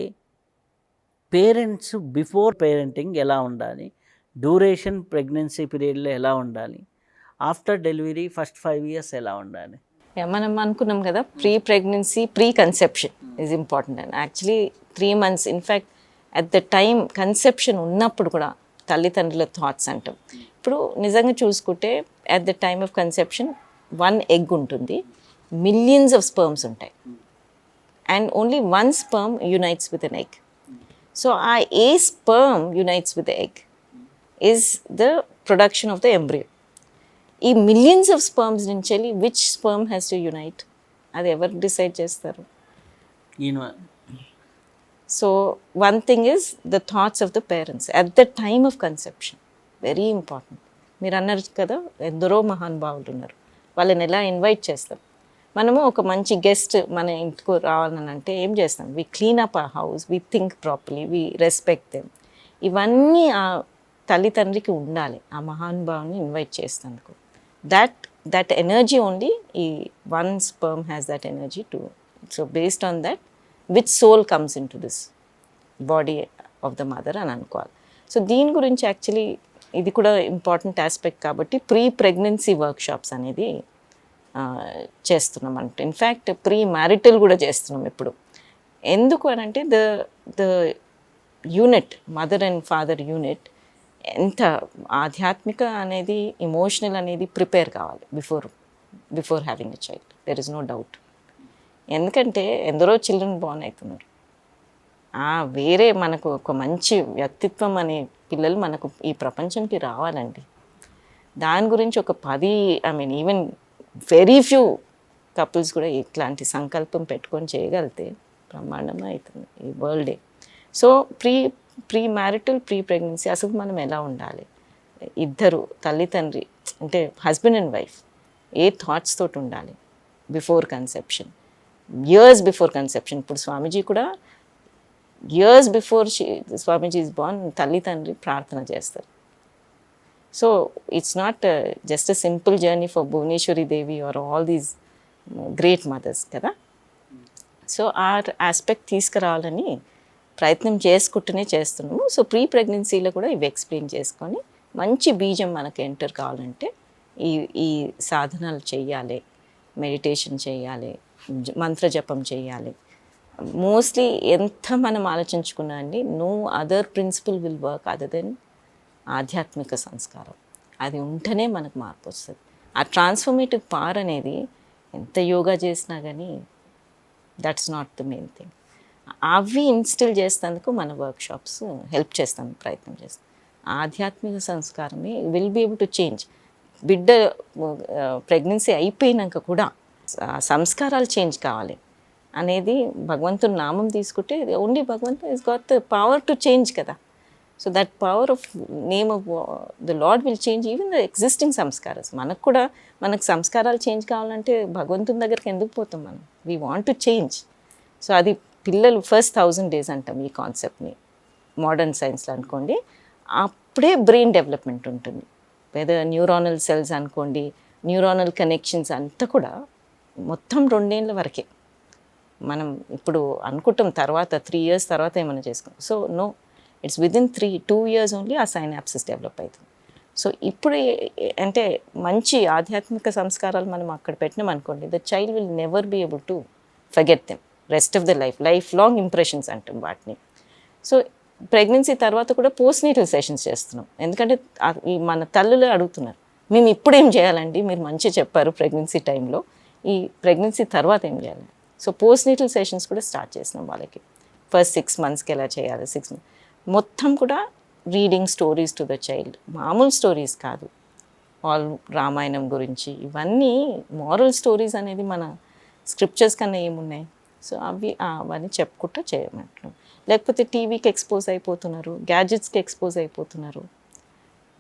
పేరెంట్స్ బిఫోర్ పేరెంటింగ్ ఎలా ఉండాలి, డ్యూరేషన్ ప్రెగ్నెన్సీ పీరియడ్లో ఎలా ఉండాలి, ఆఫ్టర్ డెలివరీ ఫస్ట్ 5 years ఎలా ఉండాలి? మనం అనుకున్నాం కదా, pregnancy conception is important and actually 3 months in fact at the time conception ఉన్నప్పుడు కూడా తల్లిదండ్రుల థాట్స్ అంటాం. ఇప్పుడు నిజంగా చూసుకుంటే at the time of conception 1 egg ఉంటుంది, millions of sperms ఉంటాయి and only 1 sperm unites with an egg. So ఆ sperm unites with the egg is the production of the embryo. ఈ మిలియన్స్ ఆఫ్ స్పర్మ్స్ నుంచి వెళ్ళి which sperm has to unite, అది ఎవరు decide చేస్తారు? ఈయన so one thing is the thoughts of the parents at the time of conception, very important. మీరు అన్నారు కదా ఎందరో మహానుభావులు ఉన్నారు, వాళ్ళని ఎలా ఇన్వైట్ చేస్తాం? మనము ఒక మంచి గెస్ట్ మన ఇంటికి రావాలని అంటే ఏం చేస్తాం? వి క్లీన్ అప్ ఆ house, we think properly, we respect them. ఇవన్నీ ఆ తల్లిదండ్రికి ఉండాలి ఆ మహానుభావుని ఇన్వైట్ చేసేందుకు. దట్ ఎనర్జీ ఓన్లీ ఈ one sperm has that energy to. So based on that which soul comes in to this body of the mother అని అనుకోవాలి. సో దీని గురించి యాక్చువల్లీ ఇది కూడా ఇంపార్టెంట్ ఆస్పెక్ట్ కాబట్టి ప్రీ ప్రెగ్నెన్సీ వర్క్షాప్స్ అనేది చేస్తున్నాం. అంటే ఇన్ఫ్యాక్ట్ ప్రీ మ్యారిటల్ కూడా చేస్తున్నాం ఇప్పుడు. ఎందుకు అని అంటే the unit, mother and father unit ఎంత ఆధ్యాత్మిక అనేది, ఇమోషనల్ అనేది ప్రిపేర్ కావాలి before having a child. There is no doubt. ఎందుకంటే ఎందరో చిల్డ్రన్ బోర్న్ అవుతున్నారు. వేరే మనకు ఒక మంచి వ్యక్తిత్వం అనే పిల్లలు మనకు ఈ ప్రపంచంకి రావాలండి. దాని గురించి ఒక 10 ఈవెన్ వెరీ ఫ్యూ కపుల్స్ కూడా ఇట్లాంటి సంకల్పం పెట్టుకొని చేయగలిగితే బ్రహ్మాండంగా అవుతుంది ఈ వరల్డే. So pre marital, pre pregnancy అసలు మనం ఎలా ఉండాలి, ఇద్దరు తల్లిదండ్రి అంటే హస్బెండ్ అండ్ వైఫ్ ఏ థాట్స్ తోటి ఉండాలి before conception, years before conception. ఇప్పుడు స్వామీజీ కూడా years before Swamiji is born తల్లిదండ్రి ప్రార్థన చేస్తారు. So it's not just a simple journey for Bhuvaneshwari Devi or all these great mothers కదా. సో ఆ ఆస్పెక్ట్ తీసుకురావాలని ప్రయత్నం చేసుకుంటూనే చేస్తున్నాము. సో ప్రీ ప్రెగ్నెన్సీలో కూడా ఇవి ఎక్స్ప్లెయిన్ చేసుకొని మంచి బీజం మనకు ఎంటర్ కావాలంటే ఈ సాధనాలు చేయాలి, మెడిటేషన్ చేయాలి, మంత్రజపం చేయాలి. మోస్ట్లీ ఎంత మనం ఆలోచించుకున్నా అండి, no other principle will work other than ఆధ్యాత్మిక సంస్కారం. అది ఉంటేనే మనకు మార్పు వస్తుంది. ఆ ట్రాన్స్ఫర్మేటివ్ పవర్ అనేది ఎంత యోగా చేసినా కానీ that's not the main thing. అవి ఇన్స్టిల్ చేసేందుకు మన వర్క్షాప్స్ హెల్ప్ చేస్తాం, ప్రయత్నం చేస్తాం. ఆధ్యాత్మిక సంస్కారమే will be able to change. బిడ్డ ప్రెగ్నెన్సీ అయిపోయినాక కూడా సంస్కారాలు చేంజ్ కావాలి అనేది భగవంతుని నామం తీసుకుంటే ఓన్లీ భగవంతు is got the power to change కదా. So that power of name of the lord will change even the existing సంస్కారాస్. మనకు సంస్కారాలు చేంజ్ కావాలంటే భగవంతుని దగ్గరికి ఎందుకు పోతాం మనం? We want to change. So అది పిల్లలు ఫస్ట్ 1000 days అంటాం ఈ కాన్సెప్ట్ని మోడర్న్ సైన్స్లో అనుకోండి. అప్పుడే బ్రెయిన్ డెవలప్మెంట్ ఉంటుంది. వెదర్ న్యూరానల్ సెల్స్ అనుకోండి, న్యూరానల్ కనెక్షన్స్ అంతా కూడా మొత్తం 2 ఏళ్ళ వరకే. మనం ఇప్పుడు అనుకుంటాం తర్వాత 3 years తర్వాత ఏమైనా చేసుకుంటాం. So no, it's within 2 years only ఆ సైనాప్సిస్ డెవలప్ అవుతుంది. సో ఇప్పుడు అంటే మంచి ఆధ్యాత్మిక సంస్కారాలు మనం అక్కడ పెట్టినాం అనుకోండి, the child will never be able to forget them rest of the life long impressions అంటాం వాటిని. సో ప్రెగ్నెన్సీ తర్వాత కూడా పోస్ట్నేటల్ సెషన్స్ చేస్తున్నాం. ఎందుకంటే ఈ మన తల్లులే అడుగుతున్నారు, మేము ఇప్పుడు ఏం చేయాలండి, మీరు మంచిగా చెప్పారు ప్రెగ్నెన్సీ టైంలో, ఈ ప్రెగ్నెన్సీ తర్వాత ఏం చేయాలి? సో పోస్ట్నేటల్ సెషన్స్ కూడా స్టార్ట్ చేసినాం వాళ్ళకి. ఫస్ట్ 6 monthsకి ఎలా చేయాలి, 6 months మొత్తం కూడా reading stories to the child. మామూలు స్టోరీస్ కాదు, ఆల్ రామాయణం గురించి ఇవన్నీ మారల్ స్టోరీస్ అనేది మన స్క్రిప్చర్స్ కన్నా ఏమున్నాయి. సో అవన్నీ చెప్పుకుంటూ చేయమంటున్నాం. లేకపోతే టీవీకి ఎక్స్పోజ్ అయిపోతున్నారు, గ్యాడ్జెట్స్కి ఎక్స్పోజ్ అయిపోతున్నారు.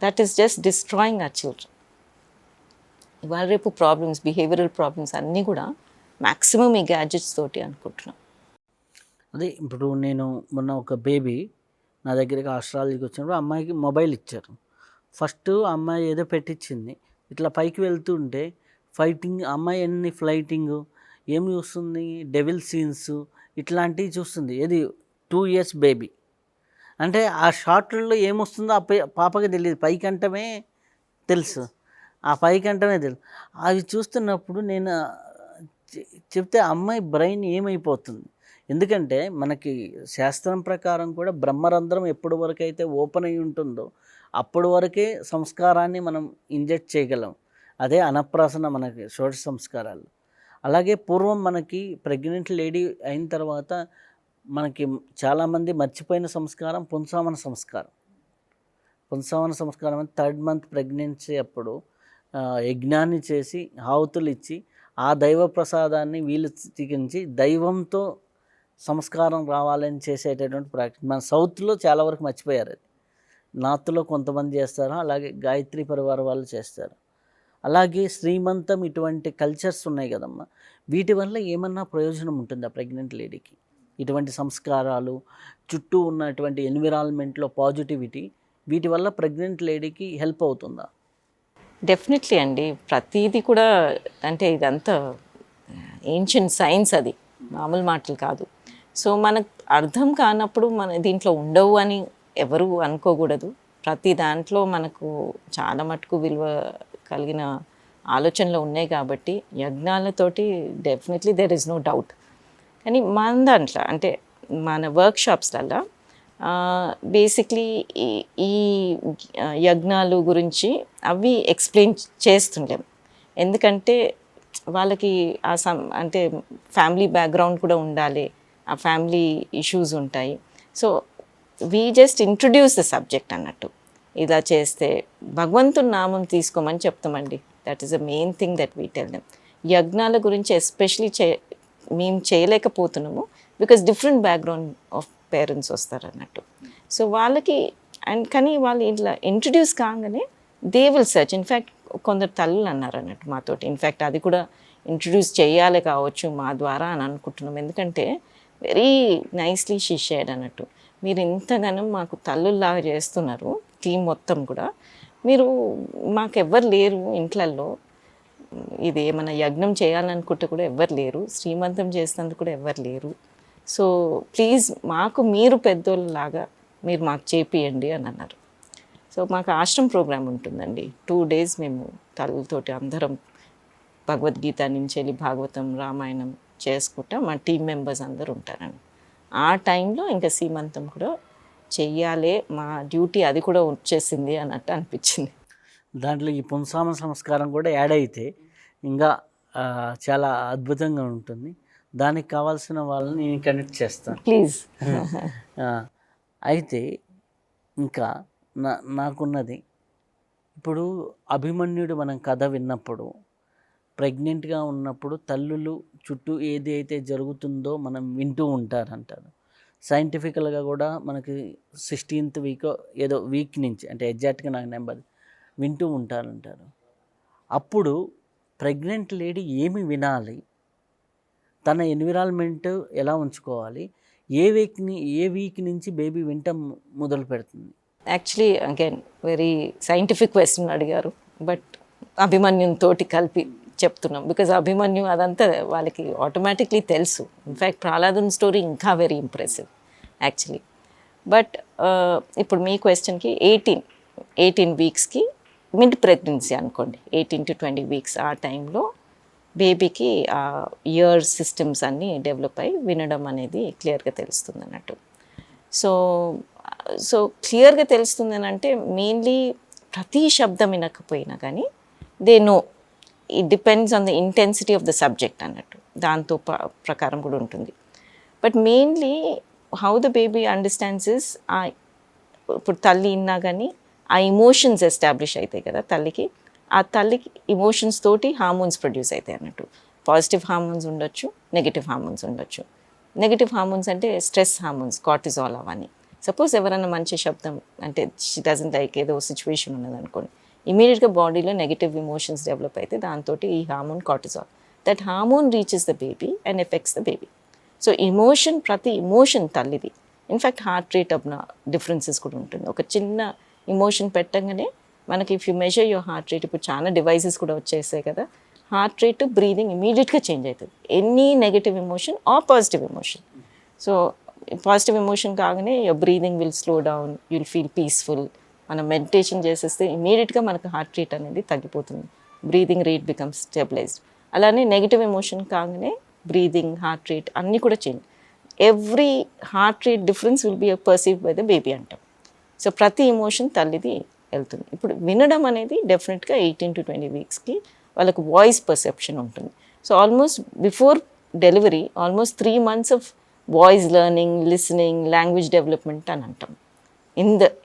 That is just destroying our children. ఇవాళ రేపు ప్రాబ్లమ్స్, బిహేవియరల్ ప్రాబ్లమ్స్ అన్నీ కూడా మ్యాక్సిమం ఈ గ్యాడ్జెట్స్ తోటి అనుకుంటున్నాం. అదే ఇప్పుడు నేను మొన్న ఒక బేబీ నా దగ్గరికి ఆస్ట్రాలజీకి వచ్చినప్పుడు అమ్మాయికి మొబైల్ ఇచ్చారు. ఫస్ట్ అమ్మాయి ఏదో పెట్టించింది, ఇట్లా పైకి వెళ్తుంటే ఫైటింగ్, అమ్మాయి ఎన్ని ఫ్లైటింగ్ ఏం చూస్తుంది, డెవిల్ సీన్స్ ఇట్లాంటివి చూస్తుంది. ఏది 2 years బేబీ అంటే ఆ షార్ట్లలో ఏమొస్తుందో ఆ పాపకి తెలియదు, పైకంటమే తెలుసు, ఆ పైకంటమే తెలుసు. అవి చూస్తున్నప్పుడు నేను చెప్తే అమ్మాయి బ్రెయిన్ ఏమైపోతుంది. ఎందుకంటే మనకి శాస్త్రం ప్రకారం కూడా బ్రహ్మరంధ్రం ఎప్పటి వరకు అయితే ఓపెన్ అయి ఉంటుందో అప్పటి వరకే సంస్కారాన్ని మనం ఇంజెక్ట్ చేయగలం. అదే అన్నప్రాసన మనకి షోడశ సంస్కారాలు. అలాగే పూర్వం మనకి ప్రెగ్నెంట్ లేడీ అయిన తర్వాత మనకి చాలామంది మర్చిపోయిన సంస్కారం పుంసావన సంస్కారం. పుంసావన సంస్కారం అంటే 3rd month ప్రెగ్నెన్సీ అప్పుడు యజ్ఞాన్ని చేసి ఆహుతులు ఇచ్చి ఆ దైవ ప్రసాదాన్ని వీళ్ళు స్వీకరించి దైవంతో సంస్కారం రావాలని చేసేటటువంటి ప్రాక్టీస్ మన సౌత్లో చాలా వరకు మర్చిపోయారు. అది నార్త్లో కొంతమంది చేస్తారు, అలాగే గాయత్రి పరివార వాళ్ళు చేస్తారు. అలాగే శ్రీమంతం ఇటువంటి కల్చర్స్ ఉన్నాయి కదమ్మా, వీటి వల్ల ఏమన్నా ప్రయోజనం ఉంటుందా ప్రెగ్నెంట్ లేడీకి? ఇటువంటి సంస్కారాలు, చుట్టూ ఉన్నటువంటి ఎన్విరాన్మెంట్లో పాజిటివిటీ, వీటి వల్ల ప్రెగ్నెంట్ లేడీకి హెల్ప్ అవుతుందా? డెఫినెట్లీ అండి. ప్రతీది కూడా అంటే ఇదంతా ఏన్షియంట్ సైన్స్, అది మామూలు మాటలు కాదు. సో మనకు అర్థం కానప్పుడు మన దీంట్లో ఉండవు అని ఎవరు అనుకోకూడదు. ప్రతి దాంట్లో మనకు చాలా మటుకు విలువ కలిగిన ఆలోచనలు ఉన్నాయి కాబట్టి యజ్ఞాలతోటి definitely there is no doubt. కానీ మన దాంట్లో అంటే మన వర్క్షాప్స్లల్లో బేసిక్లీ ఈ యజ్ఞాలు గురించి అవి ఎక్స్ప్లెయిన్ చేస్తుంటాం. ఎందుకంటే వాళ్ళకి అంటే ఫ్యామిలీ బ్యాక్గ్రౌండ్ కూడా ఉండాలి, ఆ ఫ్యామిలీ ఇష్యూస్ ఉంటాయి. So we just introduce the subject అన్నట్టు. ఇలా చేస్తే భగవంతుని నామం తీసుకోమని చెప్తామండి. That is the main thing that we tell them. యజ్ఞాల గురించి ఎస్పెషలీ మేము చేయలేకపోతున్నాము because different background of parents వస్తారు అన్నట్టు. సో వాళ్ళకి కానీ వాళ్ళు ఇట్లా ఇంట్రడ్యూస్ కాగానే దే విల్ సర్చ్. ఇన్ఫ్యాక్ట్ కొందరు తల్లులు అన్నారు అన్నట్టు మాతోటి. ఇన్ఫ్యాక్ట్ అది కూడా ఇంట్రడ్యూస్ చేయాలి కావచ్చు మా ద్వారా అని అనుకుంటున్నాం. ఎందుకంటే వెరీ నైస్లీ షీ షేర్డ్ అన్నట్టు, మీరు ఇంతగానో మాకు తల్లుల్లాగా చేస్తున్నారు టీం మొత్తం కూడా, మీరు మాకెవ్వరు లేరు ఇంట్లల్లో, ఇది ఏమైనా యజ్ఞం చేయాలనుకుంటే కూడా ఎవ్వరు లేరు, శ్రీమంతం చేసినందుకు కూడా ఎవ్వరు లేరు. సో ప్లీజ్ మాకు మీరు పెద్దోళ్ళలాగా మీరు మాకు చేపియండి అని అన్నారు. సో మాకు ఆశ్రమం ప్రోగ్రామ్ ఉంటుందండి. 2 days మేము తల్లులతోటి అందరం భగవద్గీత నుంచి వెళ్ళి భాగవతం, రామాయణం చేసుకుంటా మా టీం మెంబర్స్ అందరూ ఉంటారండి. ఆ టైంలో ఇంకా సీమంతం కూడా చెయ్యాలి, మా డ్యూటీ అది కూడా వచ్చేసింది అన్నట్టు అనిపించింది. దాంట్లో ఈ పుంసామ సంస్కారం కూడా యాడ్ అయితే ఇంకా చాలా అద్భుతంగా ఉంటుంది. దానికి కావాల్సిన వాళ్ళని నేను కనెక్ట్ చేస్తాను ప్లీజ్. అయితే ఇంకా నాకున్నది, ఇప్పుడు అభిమన్యుడు మనం కథ విన్నప్పుడు, ప్రెగ్నెంట్గా ఉన్నప్పుడు తల్లులు చుట్టూ ఏది అయితే జరుగుతుందో మనం వింటూ ఉంటారంటారు. సైంటిఫికల్గా కూడా మనకి 16th వీక్ ఏదో వీక్ నుంచి, అంటే ఎగ్జాక్ట్గా నాకు నెంబర్ వింటూ ఉంటారంటారు. అప్పుడు ప్రెగ్నెంట్ లేడీ ఏమి వినాలి, తన ఎన్విరాన్మెంట్ ఎలా ఉంచుకోవాలి, ఏ వీక్ నుంచి బేబీ వింటం మొదలు పెడుతుంది? Actually again very scientific question అడిగారు, బట్ అభిమన్యుతో కలిపి చెప్తున్నాం. బికాజ్ అభిమన్యు అదంతా వాళ్ళకి ఆటోమేటిక్లీ తెలుసు. ఇన్ఫ్యాక్ట్ ప్రహ్లాదుని స్టోరీ ఇంకా వెరీ ఇంప్రెసివ్ యాక్చువల్లీ. బట్ ఇప్పుడు మీ క్వశ్చన్కి 18 వీక్స్కి మిడ్ ప్రెగ్నెన్సీ అనుకోండి, 18 to 20 వీక్స్ ఆ టైంలో బేబీకి ఆ ఇయర్ సిస్టమ్స్ అన్నీ డెవలప్ అయ్యి వినడం అనేది క్లియర్గా తెలుస్తుంది అన్నట్టు. సో క్లియర్గా తెలుస్తుంది అని అంటే మెయిన్లీ ప్రతి శబ్దం వినకపోయినా కానీ they know, it depends on the intensity of the subject అన్నట్టు, దాంతో ప్రకారం కూడా ఉంటుంది. But mainly how the baby understands is, ఇప్పుడు తల్లి విన్నా కానీ ఆ ఇమోషన్స్ ఎస్టాబ్లిష్ అవుతాయి కదా తల్లికి, ఆ తల్లికి ఇమోషన్స్ తోటి హార్మోన్స్ ప్రొడ్యూస్ అవుతాయి అన్నట్టు. పాజిటివ్ హార్మోన్స్ ఉండొచ్చు, నెగిటివ్ హార్మోన్స్ ఉండొచ్చు. నెగిటివ్ హార్మోన్స్ అంటే స్ట్రెస్ హార్మోన్స్, కార్టిజాల్ అవన్నీ. సపోజ్ ఎవరైనా మంచి శబ్దం అంటే షీ డజంట్ లైక్, ఏదో సిచ్యువేషన్ ఉన్నది అనుకోండి, ఇమీడియట్గా బాడీలో నెగిటివ్ ఇమోషన్స్ డెవలప్ అయితే దాంతో ఈ hormone cortisol, that hormone reaches the baby and effects the baby. So emotion, ప్రతి ఇమోషన్ తల్లిది. In fact heart rate up differences కూడా ఉంటుంది. ఒక చిన్న ఇమోషన్ పెట్టగానే మనకి if you measure your heart rate, ఇప్పుడు చాలా డివైసెస్ కూడా వచ్చేసాయి కదా, హార్ట్ రేట్, బ్రీదింగ్ ఇమీడియట్గా చేంజ్ అవుతుంది, any negative emotion or positive emotion. So positive emotion కాగానే your breathing will slow down, you will feel peaceful. మనం మెడిటేషన్ చేసేస్తే ఇమీడియట్గా మనకు హార్ట్ రేట్ అనేది తగ్గిపోతుంది, బ్రీదింగ్ రేట్ బికమ్స్ స్టెబిలైజ్డ్. అలానే నెగిటివ్ ఎమోషన్ కాగానే బ్రీదింగ్, హార్ట్ రేట్ అన్నీ కూడా change. Every heart rate difference will be perceived by the baby అంటాం. సో ప్రతి ఎమోషన్ తల్లిది వెళ్తుంది. ఇప్పుడు వినడం అనేది డెఫినెట్గా 18 to 20 వీక్స్కి వాళ్ళకు వాయిస్ పర్సెప్షన్ ఉంటుంది. So almost before delivery almost 3 months of voice learning, listening, language development అని అంటాం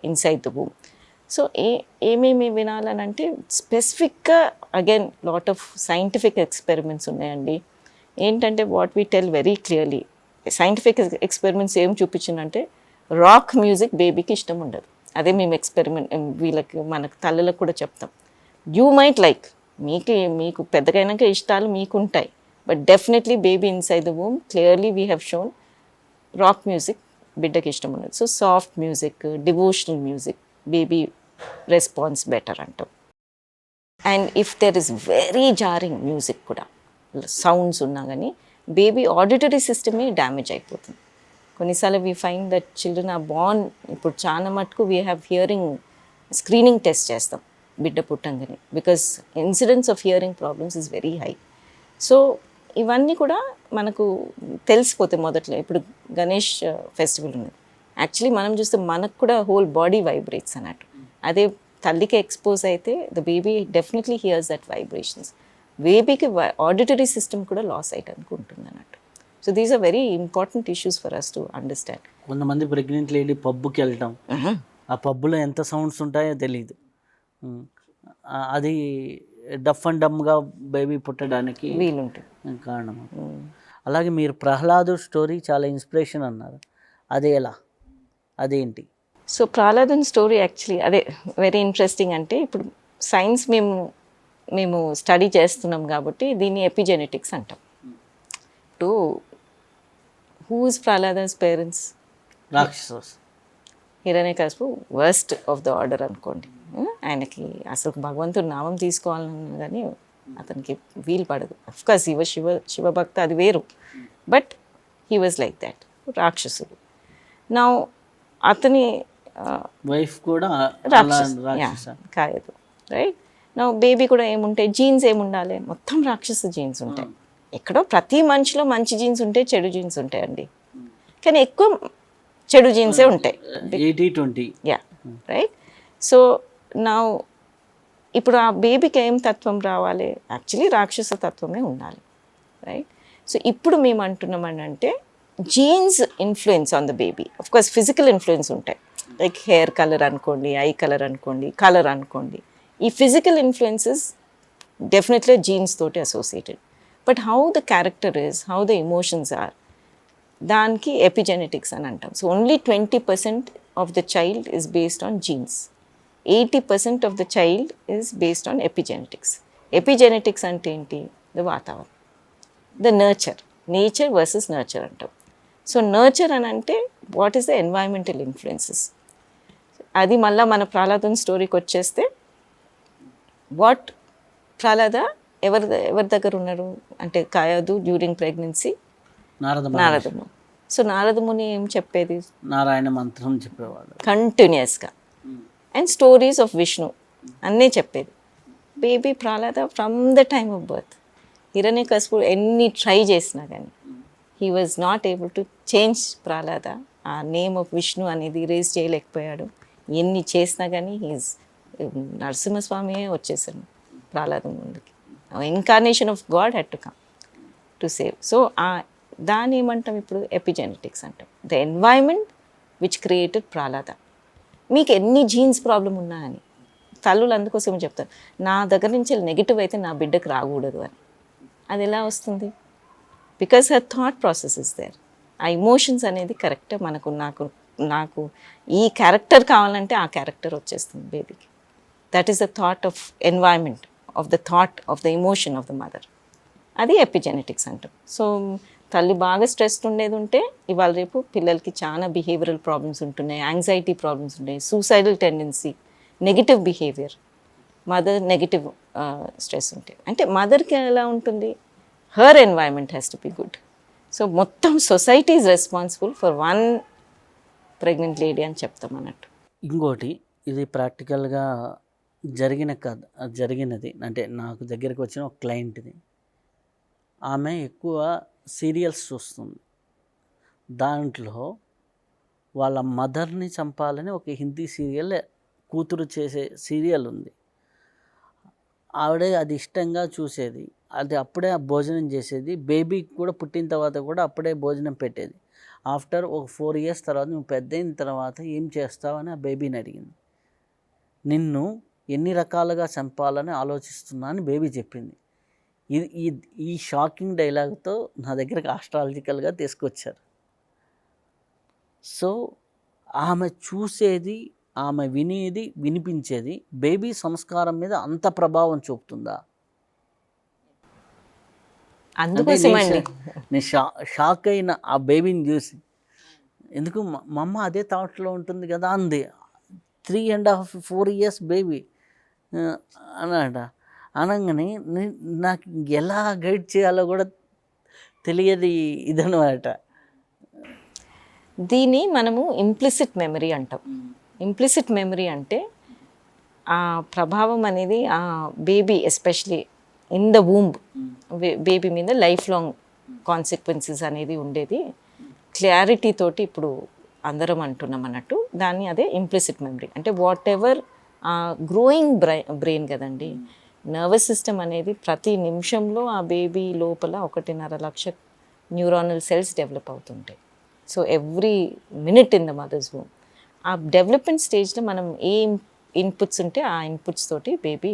ఇన్సైడ్ ద వూమ్. సో ఏమేమి వినాలనంటే స్పెసిఫిక్గా again lot of scientific experiments ఉన్నాయండి. ఏంటంటే what we tell very clearly, scientific experiments ఏం చూపించిందంటే rock music బేబీకి ఇష్టం ఉండదు. అదే మేము ఎక్స్పెరిమెంట్ వీళ్ళకి మనకు తల్లులకు కూడా చెప్తాం. యూ మైట్ లైక్, మీకు పెద్దగైనాక ఇష్టాలు మీకు ఉంటాయి, but definitely baby inside the womb clearly we have shown rock music బిడ్డకి ఇష్టం ఉండదు. So soft music, devotional music baby response better అంటాం. And if there is very jarring music కూడా, సౌండ్స్ ఉన్నా కానీ బేబీ ఆడిటరీ సిస్టమే డ్యామేజ్ అయిపోతుంది. కొన్నిసార్లు we find that children are born, ఇప్పుడు చాలా మటుకు we have hearing screening test చేస్తాం బిడ్డ పుట్టంగానే, because incidence of hearing problems is very high. So ఇవన్నీ కూడా మనకు తెలిసిపోతాయి మొదట్లో. ఇప్పుడు గణేష్ ఫెస్టివల్ ఉంది, యాక్చువల్లీ మనం చూస్తే మనకు కూడా హోల్ బాడీ వైబ్రేట్స్ అన్నట్టు. అదే తల్లికి ఎక్స్పోజ్ అయితే the baby definitely hears that vibrations. బేబీకి ఆడిటరీ సిస్టమ్ కూడా లాస్ అయ్యడానికి ఉంటుంది అన్నట్టు. So these are very important issues for us to understand. కొంతమంది ప్రెగ్నెంట్ లేడీ పబ్కి వెళ్ళటం, ఆ పబ్బులో ఎంత సౌండ్స్ ఉంటాయో తెలియదు, అది డఫ్ అండ్ డమ్గా బేబీ పుట్టడానికి వీలుంటుంది కారణం. అలాగే మీరు ప్రహ్లాదు స్టోరీ చాలా ఇన్స్పిరేషన్ అన్నారు, అది ఎలా, అదేంటి? సో ప్రహ్లాదన్ స్టోరీ యాక్చువల్లీ అదే వెరీ ఇంట్రెస్టింగ్. అంటే ఇప్పుడు సైన్స్ మేము స్టడీ చేస్తున్నాం కాబట్టి దీన్ని ఎపిజెనెటిక్స్ అంటాం. ఇప్పుడు హూ ఇస్ ప్రహ్లాదన్స్ పేరెంట్స్? రాక్షసస్. హిరణ్యకశిపు వర్స్ట్ ఆఫ్ ద ఆర్డర్ అనుకోండి. ఆయనకి అసలు భగవంతుడు నామం తీసుకోవాలన్నా కానీ అతనికి వీలు పడదు. అఫ్కోర్స్ శివభక్త అది వేరు, but he was like that, రాక్షసుడు. నా అతని వైఫ్ కూడా కాయదు, రైట్? నా బేబీ కూడా ఏముంటాయి, జీన్స్ ఏముండాలి, మొత్తం రాక్షస జీన్స్ ఉంటాయి. ఎక్కడో ప్రతి మనిషిలో మంచి జీన్స్ ఉంటాయి, చెడు జీన్స్ ఉంటాయండి, కానీ ఎక్కువ చెడు జీన్సే ఉంటాయి. 80-20. Yeah, right. సో నా ఇప్పుడు ఆ బేబీకి ఏం తత్వం రావాలి? యాక్చువల్లీ రాక్షస తత్వమే ఉండాలి, రైట్? సో ఇప్పుడు మేము అంటున్నామని అంటే genes influence on the baby. Of course physical influence ఉంటాయి, లైక్ హెయిర్ కలర్ అనుకోండి, ఐ కలర్ అనుకోండి, కలర్ అనుకోండి. ఈ ఫిజికల్ ఇన్ఫ్లుయెన్సెస్ డెఫినెట్లీ జీన్స్ తోటి associated. But how the character is, how the emotions are, దానికి ఎపిజెనెటిక్స్ అని అంటాం. So only 20% of the child is based on genes, 80% of the child is based on epigenetics. Epigenetics అంటే ఏంటి? The వాతావరణం, the nature versus nurture అంటాం. So nurture అని అంటే what is the environmental influences. అది మళ్ళీ మన ప్రహ్లాదన్ స్టోరీకి వచ్చేస్తే, వాట్ ప్రహ్లాద ఎవరి దగ్గర ఉన్నారు అంటే కాయదు డ్యూరింగ్ ప్రెగ్నెన్సీ నారదము. సో నారదముని ఏం చెప్పేది? నారాయణ మంత్రం చెప్పేవాడు కంటిన్యూస్గా, అండ్ స్టోరీస్ ఆఫ్ విష్ణు అన్నీ చెప్పేది. Baby Prahlada from the time of birth, హిరణ్యకశిపుడు ఎన్ని ట్రై చేసినా కానీ he was not able to change Prahlada. ఆ నేమ్ ఆఫ్ విష్ణు అనేది రేజ్ చేయలేకపోయాడు. ఎన్ని చేసినా కానీ నరసింహస్వామియే వచ్చేసాడు ప్రహ్లాదం ముందుకి. Incarnation of God had to come to save. So దాన్ని ఏమంటాం ఇప్పుడు? ఎపిజెనెటిక్స్ అంటాం. The environment which created Prahlada. మీకు ఎన్ని జీన్స్ ప్రాబ్లం ఉన్నా అని తల్లులు అందుకోసం చెప్తారు, నా దగ్గర నుంచి నెగిటివ్ అయితే నా బిడ్డకు రాకూడదు అని. అది ఎలా వస్తుంది? Because her thought process is there. ఆ ఇమోషన్స్ అనేది కరెక్ట్ మనకు, నాకు ఈ క్యారెక్టర్ కావాలంటే ఆ క్యారెక్టర్ వచ్చేస్తుంది బేబీకి. That is the thought of environment, of the thought of the emotion of the mother. అది ఎపిజెనెటిక్స్ అంటాం. సో తల్లి బాగా స్ట్రెస్ ఉండేది ఉంటే ఇవాళ రేపు పిల్లలకి చాలా బిహేవియరల్ ప్రాబ్లమ్స్ ఉంటున్నాయి, యాంగ్జైటీ ప్రాబ్లమ్స్ ఉన్నాయి, suicidal tendency, negative behaviour. Mother negative stress ఉంటాయి. అంటే మదర్కి ఎలా ఉంటుంది? Her environment has to be good. So మొత్తం society is responsible for one pregnant lady అని చెప్తాం అన్నట్టు. ఇంకోటి, ఇది ప్రాక్టికల్గా జరిగినది అంటే నాకు దగ్గరికి వచ్చిన ఒక క్లయింట్ది. ఆమె ఎక్కువ సీరియల్స్ చూస్తుంది. దాంట్లో వాళ్ళ మదర్ని చంపాలని ఒక హిందీ సీరియల్, కూతురు చేసే సీరియల్ ఉంది. ఆవిడే అది ఇష్టంగా చూసేది, అది అప్పుడే భోజనం చేసేది. బేబీకి కూడా పుట్టిన తర్వాత కూడా అప్పుడే భోజనం పెట్టేది. ఆఫ్టర్ ఒక 4 years తర్వాత, నువ్వు పెద్ద అయిన తర్వాత ఏం చేస్తావు అని ఆ బేబీని అడిగింది. నిన్ను ఎన్ని రకాలుగా చంపాలని ఆలోచిస్తున్నా అని బేబీ చెప్పింది. ఈ షాకింగ్ డైలాగ్తో నా దగ్గరకు ఆస్ట్రాలజికల్గా తీసుకొచ్చారు. సో ఆమె చూసేది, ఆమె వినేది, వినిపించేది బేబీ సంస్కారం మీద అంత ప్రభావం చూపుతుందా? అందుకోసమండి నేను షాక్ అయిన ఆ బేబీని చూసి, ఎందుకు మా అమ్మ అదే థాట్లో ఉంటుంది కదా అంది. 3.5 4 years బేబీ అన్నాడ. అనగానే నాకు ఎలా గైడ్ చేయాలో కూడా తెలియదు ఇదనమాట. దీన్ని మనము ఇంప్లిసిట్ మెమరీ అంటాం. ఇంప్లిసిట్ మెమరీ అంటే ఆ ప్రభావం అనేది ఆ baby especially in the womb baby మీద లైఫ్ లాంగ్ కాన్సిక్వెన్సెస్ అనేది ఉండేది క్లారిటీ తోటి ఇప్పుడు అందరం అంటున్నాం అన్నట్టు. దాన్ని అదే ఇంప్లిసిట్ మెమరీ అంటే వాట్ ఎవర్ గ్రోయింగ్ బ్రెయిన్ కదండి. నర్వస్ సిస్టమ్ అనేది ప్రతి నిమిషంలో ఆ బేబీ లోపల 1.5 లక్ష న్యూరానల్ సెల్స్ డెవలప్ అవుతుంటాయి. So every minute in the mothers womb ఆ డెవలప్మెంట్ స్టేజ్లో మనం ఏ ఇన్పుట్స్ ఉంటే ఆ ఇన్పుట్స్ తోటి బేబీ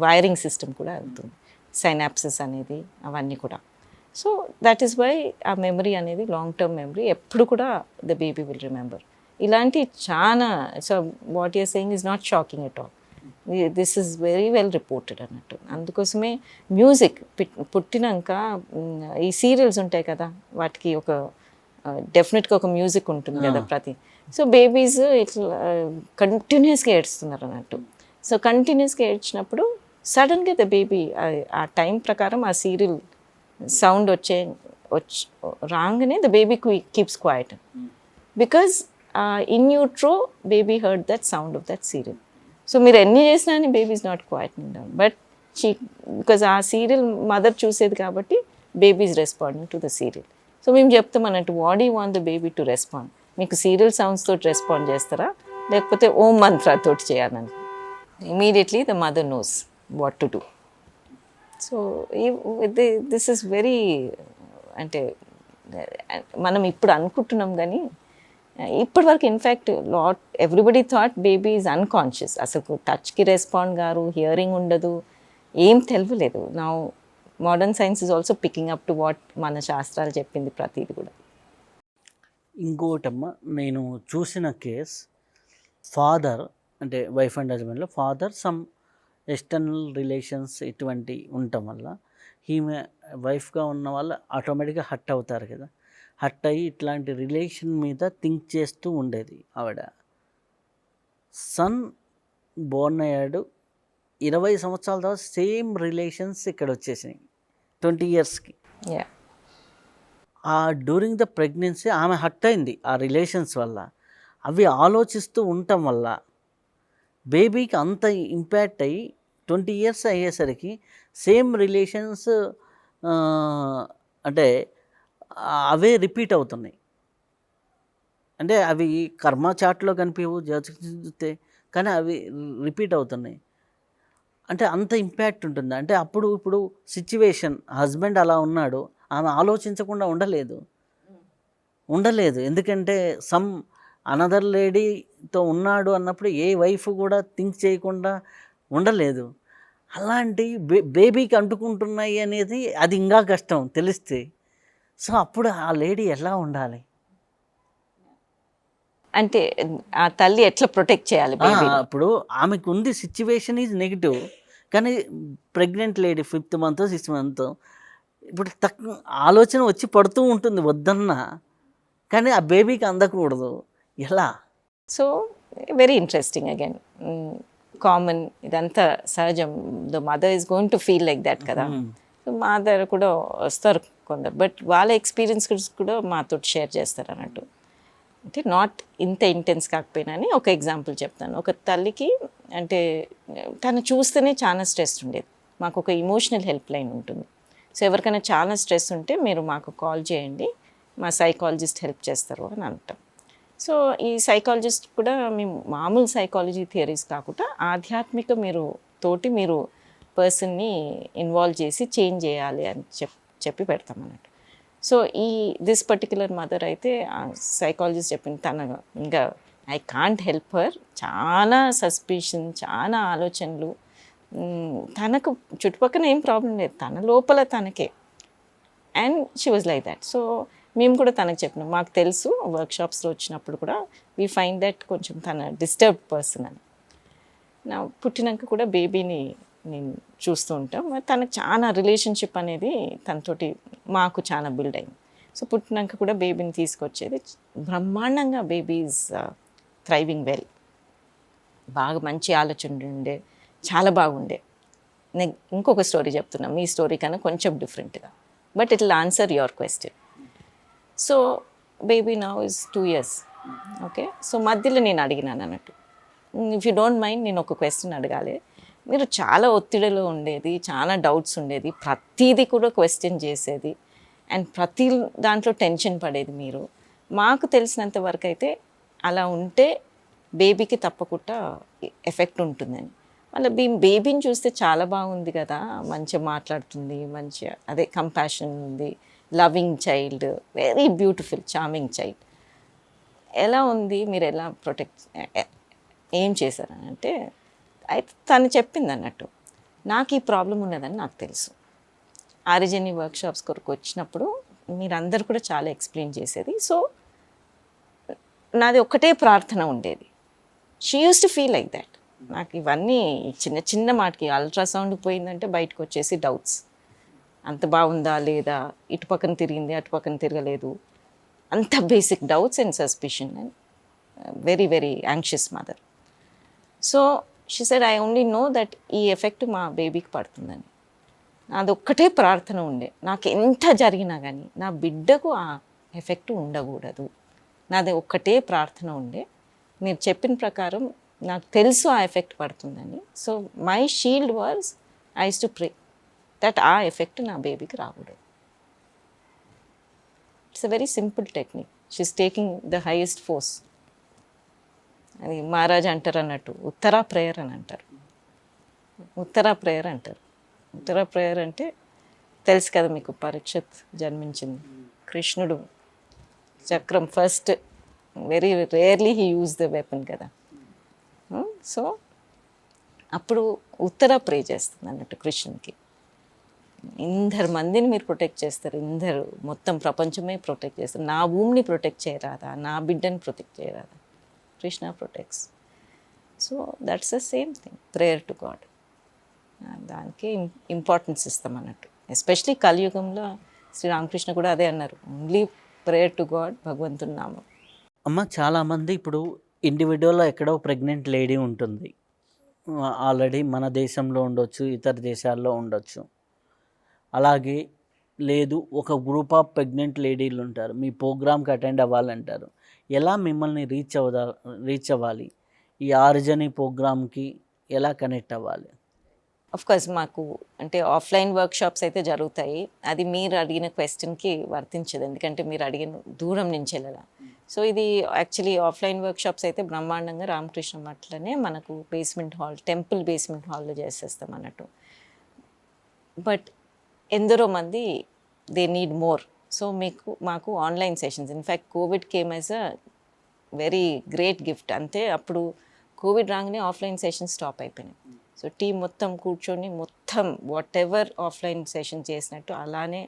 వైరింగ్ సిస్టమ్ కూడా అవుతుంది, సైనాప్సిస్ అనేది అవన్నీ కూడా. సో దట్ ఈస్ వై ఆ మెమరీ అనేది లాంగ్ టర్మ్ మెమరీ ఎప్పుడు కూడా ద బేబీ విల్ రిమెంబర్. ఇలాంటి చాలా so what you're saying is not shocking at all. This is very well reported అన్నట్టు. అందుకోసమే మ్యూజిక్ పుట్టినాక ఈ సీరియల్స్ ఉంటాయి కదా, వాటికి ఒక డెఫినెట్గా ఒక మ్యూజిక్ ఉంటుంది కదా ప్రతి. సో బేబీస్ ఇట్లా కంటిన్యూస్గా ఏడుస్తున్నారు అన్నట్టు. సో కంటిన్యూస్గా ఏడ్చినప్పుడు సడన్గా ద బేబీ ఆ టైం ప్రకారం ఆ సీరియల్ సౌండ్ రాగానే the baby keeps quiet because in utero baby heard that sound of that serial. So మీరు ఎన్ని చేసినా అని baby is not quiet down, but because ఆ సీరియల్ మదర్ చూసేది కాబట్టి baby is responding to the serial. So మేము చెప్తాం అన్నట్టు what you want the baby to respond. మీకు సీరియల్ సౌండ్స్ తోటి రెస్పాండ్ చేస్తారా లేకపోతే ఓం మంత్రాతోటి చేయాలని. Immediately the mother knows what to do. So this is very అంటే మనం ఇప్పుడు అనుకుంటున్నాం కానీ ఇప్పటి వరకు in fact everybody thought baby is unconscious. అసలు టచ్కి రెస్పాండ్ గారు, హియరింగ్ ఉండదు, ఏం తెలియలేదు. నా modern science is also picking up to what మన శాస్త్రాలు చెప్పింది ప్రతిది కూడా. ఇంకోటమ్మ, నేను చూసిన కేస్ ఫాదర్ అంటే వైఫ్ అండ్ హస్బెండ్లో ఫాదర్ సమ్ ఎక్స్టర్నల్ రిలేషన్స్ ఇటువంటి ఉండటం వల్ల ఈమె వైఫ్గా ఉన్న వాళ్ళు ఆటోమేటిక్గా హట్ అవుతారు కదా. హట్ అయ్యి ఇట్లాంటి రిలేషన్ మీద థింక్ చేస్తూ ఉండేది ఆవిడ. సన్ బోర్న్ అయ్యాడు, 20 సంవత్సరాల తర్వాత సేమ్ రిలేషన్స్ ఇక్కడ వచ్చేసినాయి 20 yearsకి. ఆ డ్యూరింగ్ ద ప్రెగ్నెన్సీ ఆమె హట్ అయింది ఆ రిలేషన్స్ వల్ల. అవి ఆలోచిస్తూ ఉండటం వల్ల బేబీకి అంత ఇంపాక్ట్ అయ్యి 20 years అయ్యేసరికి సేమ్ రిలేషన్స్ అంటే అవే రిపీట్ అవుతున్నాయి. అంటే అవి కర్మ చాట్లో కనిపించవు చూస్తే, కానీ అవి రిపీట్ అవుతున్నాయి. అంటే అంత ఇంపాక్ట్ ఉంటుంది. అంటే ఇప్పుడు సిచ్యువేషన్ హస్బెండ్ అలా ఉన్నాడు, ఆమె ఆలోచించకుండా ఉండలేదు. ఎందుకంటే సమ్ అనదర్ లేడీతో ఉన్నాడు అన్నప్పుడు ఏ వైఫ్ కూడా థింక్ చేయకుండా ఉండలేదు. అలాంటి బేబీకి అంటుకుంటున్నాయి అనేది అది ఇంకా కష్టం తెలిస్తే. సో అప్పుడు ఆ లేడీ ఎలా ఉండాలి అంటే ఆ తల్లి ఎట్లా ప్రొటెక్ట్ చేయాలి? ఇప్పుడు ఆమెకు ఉంది సిచ్యువేషన్ ఈజ్ నెగిటివ్, కానీ pregnant lady 5th month 6th month ఇప్పుడు ఆలోచన వచ్చి పడుతూ ఉంటుంది వద్దన్నా, కానీ ఆ బేబీకి అందకూడదు. ఎలా? So very interesting again common, ఇదంతా సహజం. The mother is going to feel like that కదా. సో మదర్ కూడా వస్తారు కొందరు, బట్ వాళ్ళ ఎక్స్పీరియన్స్ కూడా మాతో షేర్ చేస్తారు అన్నట్టు. అంటే నాట్ ఇంత ఇంటెన్స్ కాకపోయినా అని ఒక ఎగ్జాంపుల్ చెప్తాను. ఒక తల్లికి అంటే తను చూస్తేనే చాలా స్ట్రెస్ ఉండేది. మాకు ఒక ఇమోషనల్ హెల్ప్ లైన్ ఉంటుంది. సో ఎవరికైనా చాలా స్ట్రెస్ ఉంటే మీరు మాకు కాల్ చేయండి, మా సైకాలజిస్ట్ హెల్ప్ చేస్తారు అని అంటాం. సో ఈ సైకాలజిస్ట్ కూడా మేము మామూలు సైకాలజీ థియరీస్ కాకుండా ఆధ్యాత్మిక మీరు పర్సన్ని ఇన్వాల్వ్ చేసి చేంజ్ చేయాలి అని చెప్పి పెడతాం అన్నట్టు. సో దిస్ పర్టిక్యులర్ మదర్ అయితే సైకాలజిస్ట్ చెప్పింది తన ఇంకా ఐ కాంట్ హెల్ప్ హర్. చాలా సస్పిషన్, చాలా ఆలోచనలు. తనకు చుట్టుపక్కల ఏం ప్రాబ్లం లేదు, తన లోపల తనకే. And she was like that. So మేము కూడా తనకు చెప్పినాం, మాకు తెలుసు వర్క్షాప్స్లో వచ్చినప్పుడు కూడా వీ ఫైండ్ దట్ కొంచెం తన డిస్టర్బ్డ్ పర్సన్ అని. నా పుట్టినాక కూడా బేబీని నేను చూస్తూ ఉంటాం, మరి తనకు చాలా రిలేషన్షిప్ అనేది తనతోటి మాకు చాలా బిల్డ్ అయింది. సో పుట్టినాక కూడా బేబీని తీసుకొచ్చేది బ్రహ్మాండంగా. బేబీ ఈజ్ థ్రైవింగ్ వెల్, బాగా మంచి ఆలోచన ఉండే, చాలా బాగుండే. నేను ఇంకొక స్టోరీ చెప్తున్నా, మీ స్టోరీ కన్నా కొంచెం డిఫరెంట్గా, but it will answer your question. So baby now is 2 years. Okay, so మధ్యలో నేను అడిగినాను అన్నట్టు, ఇఫ్ యూ డోంట్ మైండ్ నేను ఒక క్వశ్చన్ అడగాలి. మీరు చాలా ఒత్తిడిలో ఉండేది, చాలా డౌట్స్ ఉండేది, ప్రతిదీ కూడా క్వశ్చన్ చేసేది, అండ్ ప్రతి దాంట్లో టెన్షన్ పడేది మీరు. మాకు తెలిసినంత వరకు అయితే అలా ఉంటే బేబీకి తప్పకుండా ఎఫెక్ట్ ఉంటుందని. మళ్ళీ బేబీని చూస్తే చాలా బాగుంది కదా, మంచిగా మాట్లాడుతుంది, మంచిగా అదే కంపాషన్ ఉంది, loving child, very beautiful charming child. ఎలా ఉంది, మీరు ఎలా ప్రొటెక్ట్ ఏం చేశారని అంటే, అయితే తను చెప్పింది అన్నట్టు, నాకు ఈ ప్రాబ్లం ఉన్నదని నాకు తెలుసు. ఆర్యజని వర్క్షాప్స్ కొరకు వచ్చినప్పుడు మీరందరూ కూడా చాలా ఎక్స్ప్లెయిన్ చేసేది. సో నాది ఒక్కటే ప్రార్థన ఉండేది, she use to feel like that. నాకు ఇవన్నీ చిన్న చిన్న మాటకి అల్ట్రాసౌండ్ పోయిందంటే బయటకు వచ్చేసి డౌట్స్, అంత బాగుందా లేదా, ఇటు పక్కన తిరిగింది అటు పక్కన తిరగలేదు, అంత basic doubts and suspicion, and very very anxious mother. So she said I only know that ఈ ఎఫెక్ట్ మా బేబీకి పడుతుందని. నాది ఒక్కటే ప్రార్థన ఉండే, నాకు ఎంత జరిగినా కానీ నా బిడ్డకు ఆ ఎఫెక్ట్ ఉండకూడదు. నాది ఒక్కటే ప్రార్థన ఉండే. మీరు చెప్పిన ప్రకారం నాకు తెలుసు ఆ ఎఫెక్ట్ పడుతుందని. So my shield was I use to pray that ఆ ఎఫెక్ట్ నా బేబీకి రాకూడదు. It's a very simple technique. She is taking the highest force. అది మహారాజ్ అంటారు అన్నట్టు, ఉత్తరా ప్రేయర్ అని అంటారు. ఉత్తరా ప్రేయర్ అంటారు. ఉత్తరా ప్రేయర్ అంటే తెలుసు కదా మీకు, పరీక్షత్ జన్మించింది, కృష్ణుడు చక్రం first, very rarely he use the weapon కదా. సో అప్పుడు ఉత్తరా ప్రే చేస్తుంది అన్నట్టు కృష్ణునికి. ఇందరు మందిని మీరు ప్రొటెక్ట్ చేస్తారు, ఇందరు మొత్తం ప్రపంచమే ప్రొటెక్ట్ చేస్తారు, నా భూమిని ప్రొటెక్ట్ చేయరాదా, నా బిడ్డని ప్రొటెక్ట్ చేయరాదా, Krishna protects. So that's the same thing, prayer to god. దానికి ఇంపార్టెన్స్ ఇస్తాం అన్నట్టు. ఎస్పెషలీ కలియుగంలో శ్రీరామకృష్ణ కూడా అదే అన్నారు, ఓన్లీ ప్రేయర్ టు గాడ్, భగవంతుని నామం. అమ్మ, చాలామంది ఇప్పుడు ఇండివిజువల్లో ఎక్కడో ప్రెగ్నెంట్ లేడీ ఉంటుంది, ఆల్రెడీ మన దేశంలో ఉండొచ్చు, ఇతర దేశాల్లో ఉండొచ్చు. అలాగే లేదు, ఒక గ్రూప్ ఆఫ్ ప్రెగ్నెంట్ లేడీలు ఉంటారు, మీ ప్రోగ్రామ్కి అటెండ్ అవ్వాలంటారు. ఎలా మిమ్మల్ని రీచ్ అవ్వాలి, ఈ ఆర్యజని ప్రోగ్రామ్కి ఎలా కనెక్ట్ అవ్వాలి? కోర్స్ మాకు అంటే ఆఫ్లైన్ వర్క్షాప్స్ అయితే జరుగుతాయి. అది మీరు అడిగిన క్వశ్చన్కి వర్తించదు, ఎందుకంటే మీరు అడిగిన దూరం నుంచి వెళ్ళాలి. సో ఇది యాక్చువల్లీ ఆఫ్లైన్ వర్క్షాప్స్ అయితే బ్రహ్మాండంగా రామకృష్ణ మఠలోనే మనకు బేస్మెంట్ హాల్, టెంపుల్ బేస్మెంట్ హాల్లో చేసేస్తాం అన్నట్టు. బట్ ఎందరో మంది దే నీడ్ మోర్. సో మాకు online sessions, in fact Covid came as a very great gift. అంతే, అప్పుడు కోవిడ్ రాగానే ఆఫ్లైన్ సెషన్స్ స్టాప్ అయిపోయినాయి. సో టీం మొత్తం కూర్చొని మొత్తం వాట్ ఎవర్ ఆఫ్లైన్ సెషన్ చేసినట్టు అలానే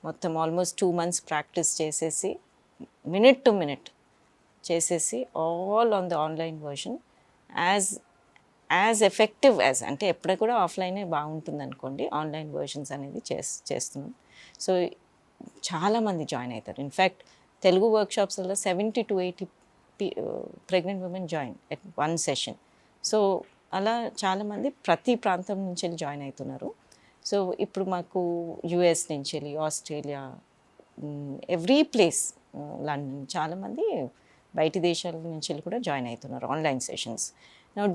మొత్తం ఆల్మోస్ట్ 2 months ప్రాక్టీస్ చేసేసి, మినిట్ టు మినిట్ చేసేసి, all on the online version, as effective as, అంటే ఎప్పుడు కూడా ఆఫ్లైనే బాగుంటుంది అనుకోండి, ఆన్లైన్ వర్షన్స్ అనేది చేస్తున్నాం. సో చాలామంది జాయిన్ అవుతారు. ఇన్ఫ్యాక్ట్ తెలుగు వర్క్షాప్స్లో 70 to 80 pregnant women join at 1 session. So అలా చాలామంది ప్రతి ప్రాంతం నుంచి వెళ్ళి జాయిన్ అవుతున్నారు. సో ఇప్పుడు మాకు యుఎస్ నుంచి వెళ్ళి, ఆస్ట్రేలియా, ఎవ్రీ ప్లేస్, లండన్, చాలామంది బయటి దేశాల నుంచి వెళ్ళి కూడా జాయిన్ అవుతున్నారు ఆన్లైన్ సెషన్స్.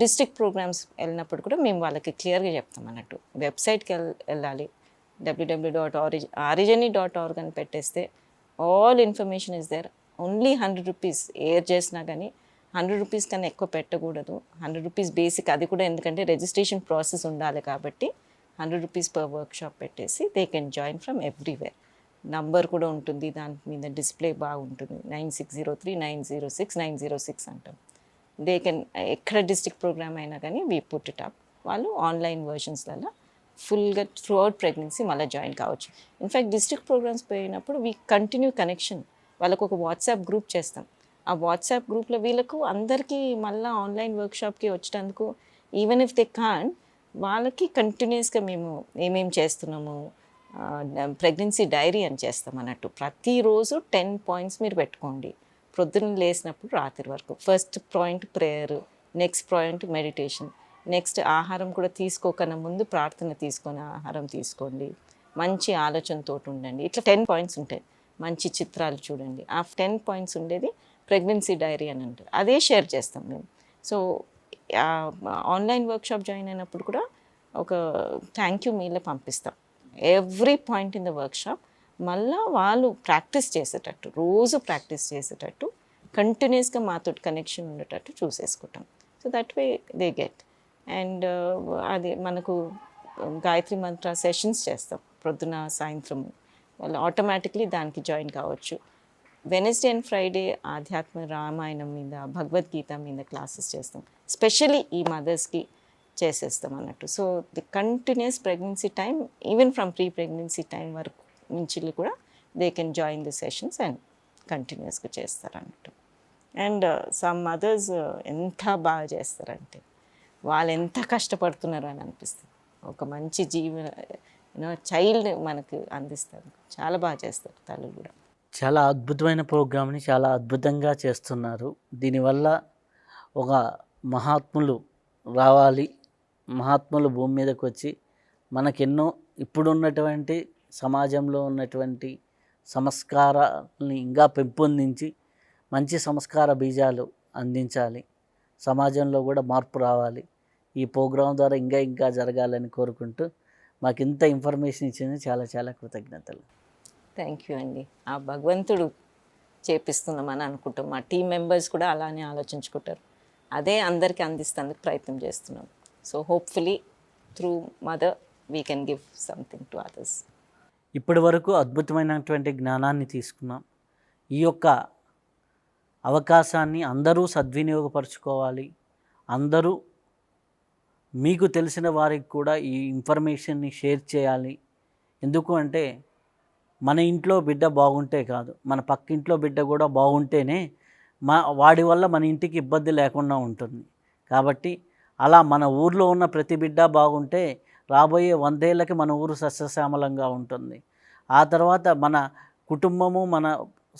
డిస్ట్రిక్ట్ ప్రోగ్రామ్స్ వెళ్ళినప్పుడు కూడా మేము వాళ్ళకి క్లియర్గా చెప్తాం అన్నట్టు. వెబ్సైట్కి వెళ్ళాలి, www.aaryajanani.org అని పెట్టేస్తే all information is there. Only 100 rupees ఎయిర్ చేసినా కానీ 100 rupees కన్నా ఎక్కువ పెట్టకూడదు. 100 rupees బేసిక్, అది కూడా ఎందుకంటే రిజిస్ట్రేషన్ ప్రాసెస్ ఉండాలి కాబట్టి 100 rupees per వర్క్షాప్ పెట్టేసి they can join from everywhere. Number కూడా ఉంటుంది దాని మీద, డిస్ప్లే బాగుంటుంది, 9603 906 906 అంటాం. దే కెన్ ఎక్కడ డిస్ట్రిక్ట్ ప్రోగ్రామ్ అయినా కానీ వీ పుట్ ఇట్ అప్. వాళ్ళు ఆన్లైన్ వర్షన్స్లలో ఫుల్గా త్రూ అవుట్ ప్రెగ్నెన్సీ మళ్ళీ జాయిన్ కావచ్చు. ఇన్ఫ్యాక్ట్ డిస్ట్రిక్ట్ ప్రోగ్రామ్స్ పోయినప్పుడు వీ కంటిన్యూ కనెక్షన్, వాళ్ళకు ఒక వాట్సాప్ గ్రూప్ చేస్తాం. ఆ వాట్సాప్ గ్రూప్లో వీళ్ళకు అందరికీ మళ్ళీ ఆన్లైన్ వర్క్షాప్కి వచ్చేటందుకు ఈవెన్ ఇఫ్ దే కాన్, వాళ్ళకి కంటిన్యూస్గా మేము ఏమేమి చేస్తున్నాము, ప్రెగ్నెన్సీ డైరీ అని చేస్తాం అన్నట్టు. ప్రతిరోజు 10 పాయింట్స్ మీరు పెట్టుకోండి ప్రొద్దున లేసినప్పుడు రాత్రి వరకు. First point prayer, next point meditation, next ఆహారం కూడా తీసుకోకన్నా ముందు ప్రార్థన తీసుకొని ఆహారం తీసుకోండి, మంచి ఆలోచనతో ఉండండి. ఇట్లా 10 పాయింట్స్ ఉంటాయి. మంచి చిత్రాలు చూడండి. ఆ 10 పాయింట్స్ ఉండేది ప్రెగ్నెన్సీ డైరీ అని అంటారు. అదే షేర్ చేస్తాం మేము. సో ఆన్లైన్ వర్క్షాప్ జాయిన్ అయినప్పుడు కూడా ఒక థ్యాంక్ యూ మీలే పంపిస్తాం every point in the workshop. మళ్ళీ వాళ్ళు ప్రాక్టీస్ చేసేటట్టు, రోజు ప్రాక్టీస్ చేసేటట్టు, కంటిన్యూస్గా మాతో కనెక్షన్ ఉండేటట్టు చూసేసుకుంటాం. So that way they get. And అది మనకు గాయత్రి మంత్ర సెషన్స్ చేస్తాం ప్రొద్దున సాయంత్రం. వాళ్ళు ఆటోమేటిక్లీ దానికి జాయిన్ కావచ్చు. వెనస్డే అండ్ ఫ్రైడే ఆధ్యాత్మ రామాయణం మీద, భగవద్గీత మీద క్లాసెస్ చేస్తాం. స్పెషలీ ఈ మదర్స్కి చేసేస్తాం అన్నట్టు. So the continuous pregnancy time, even from pre pregnancy time వరకు నుంచి కూడా they can join the sessions and కంటిన్యూస్గా చేస్తారు అన్నట్టు. అండ్ సమ్ మదర్స్ ఎంత బాగా చేస్తారంటే వాళ్ళు ఎంత కష్టపడుతున్నారు అని అనిపిస్తుంది. ఒక మంచి చైల్డ్ మనకు అందిస్తారు. చాలా బాగా చేస్తారు తల్లులు కూడా. చాలా అద్భుతమైన ప్రోగ్రామ్ని చాలా అద్భుతంగా చేస్తున్నారు. దీనివల్ల ఒక మహాత్ములు రావాలి, మహాత్ములు భూమి మీదకి వచ్చి మనకెన్నో ఇప్పుడున్నటువంటి సమాజంలో ఉన్నటువంటి సంస్కారాన్ని ఇంకా పెంపొందించి మంచి సంస్కార బీజాలు అందించాలి. సమాజంలో కూడా మార్పు రావాలి. ఈ ప్రోగ్రాం ద్వారా ఇంకా ఇంకా జరగాలని కోరుకుంటూ మాకు ఇంత ఇన్ఫర్మేషన్ ఇచ్చింది చాలా చాలా కృతజ్ఞతలు. థ్యాంక్ యూ అండి. ఆ భగవంతుడు చేపిస్తున్నామని అనుకుంటాం. మా టీం మెంబర్స్ కూడా అలానే ఆలోచించుకుంటారు. అదే అందరికీ అందిస్తానికి ప్రయత్నం చేస్తున్నాం. So hopefully through mother we can give something to others. ఇప్పటి వరకు అద్భుతమైనటువంటి జ్ఞానాన్ని తీసుకున్నాం. ఈ యొక్క అవకాశాన్ని అందరూ సద్వినియోగపరచుకోవాలి. అందరూ మీకు తెలిసిన వారికి కూడా ఈ ఇన్ఫర్మేషన్ని షేర్ చేయాలి. ఎందుకు అంటే మన ఇంట్లో బిడ్డ బాగుంటే కాదు, మన పక్కింట్లో బిడ్డ కూడా బాగుంటేనే వాడి వల్ల మన ఇంటికి ఇబ్బంది లేకుండా ఉంటుంది. కాబట్టి అలా మన ఊర్లో ఉన్న ప్రతి బిడ్డ బాగుంటే రాబోయే 100 ఏళ్ళకి మన ఊరు సస్యశ్యామలంగా ఉంటుంది. ఆ తర్వాత మన కుటుంబము, మన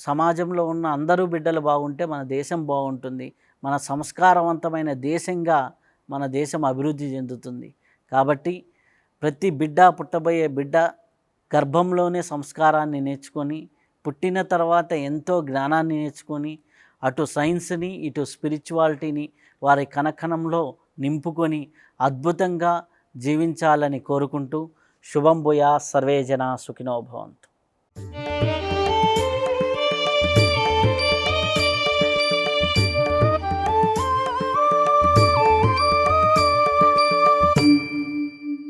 సమాజంలో ఉన్న అందరూ బిడ్డలు బాగుంటే మన దేశం బాగుంటుంది. మన సంస్కారవంతమైన దేశంగా మన దేశం అభివృద్ధి చెందుతుంది. కాబట్టి ప్రతి బిడ్డ, పుట్టబోయే బిడ్డ గర్భంలోనే సంస్కారాన్ని నేర్చుకొని, పుట్టిన తర్వాత ఎంతో జ్ఞానాన్ని నేర్చుకొని, అటు సైన్స్ని ఇటు స్పిరిచువాలిటీని వారి కణకణంలో నింపుకొని అద్భుతంగా జీవించాలని కోరుకుంటూ శుభం భూయా, సర్వే జనా సుఖినో భవంతు.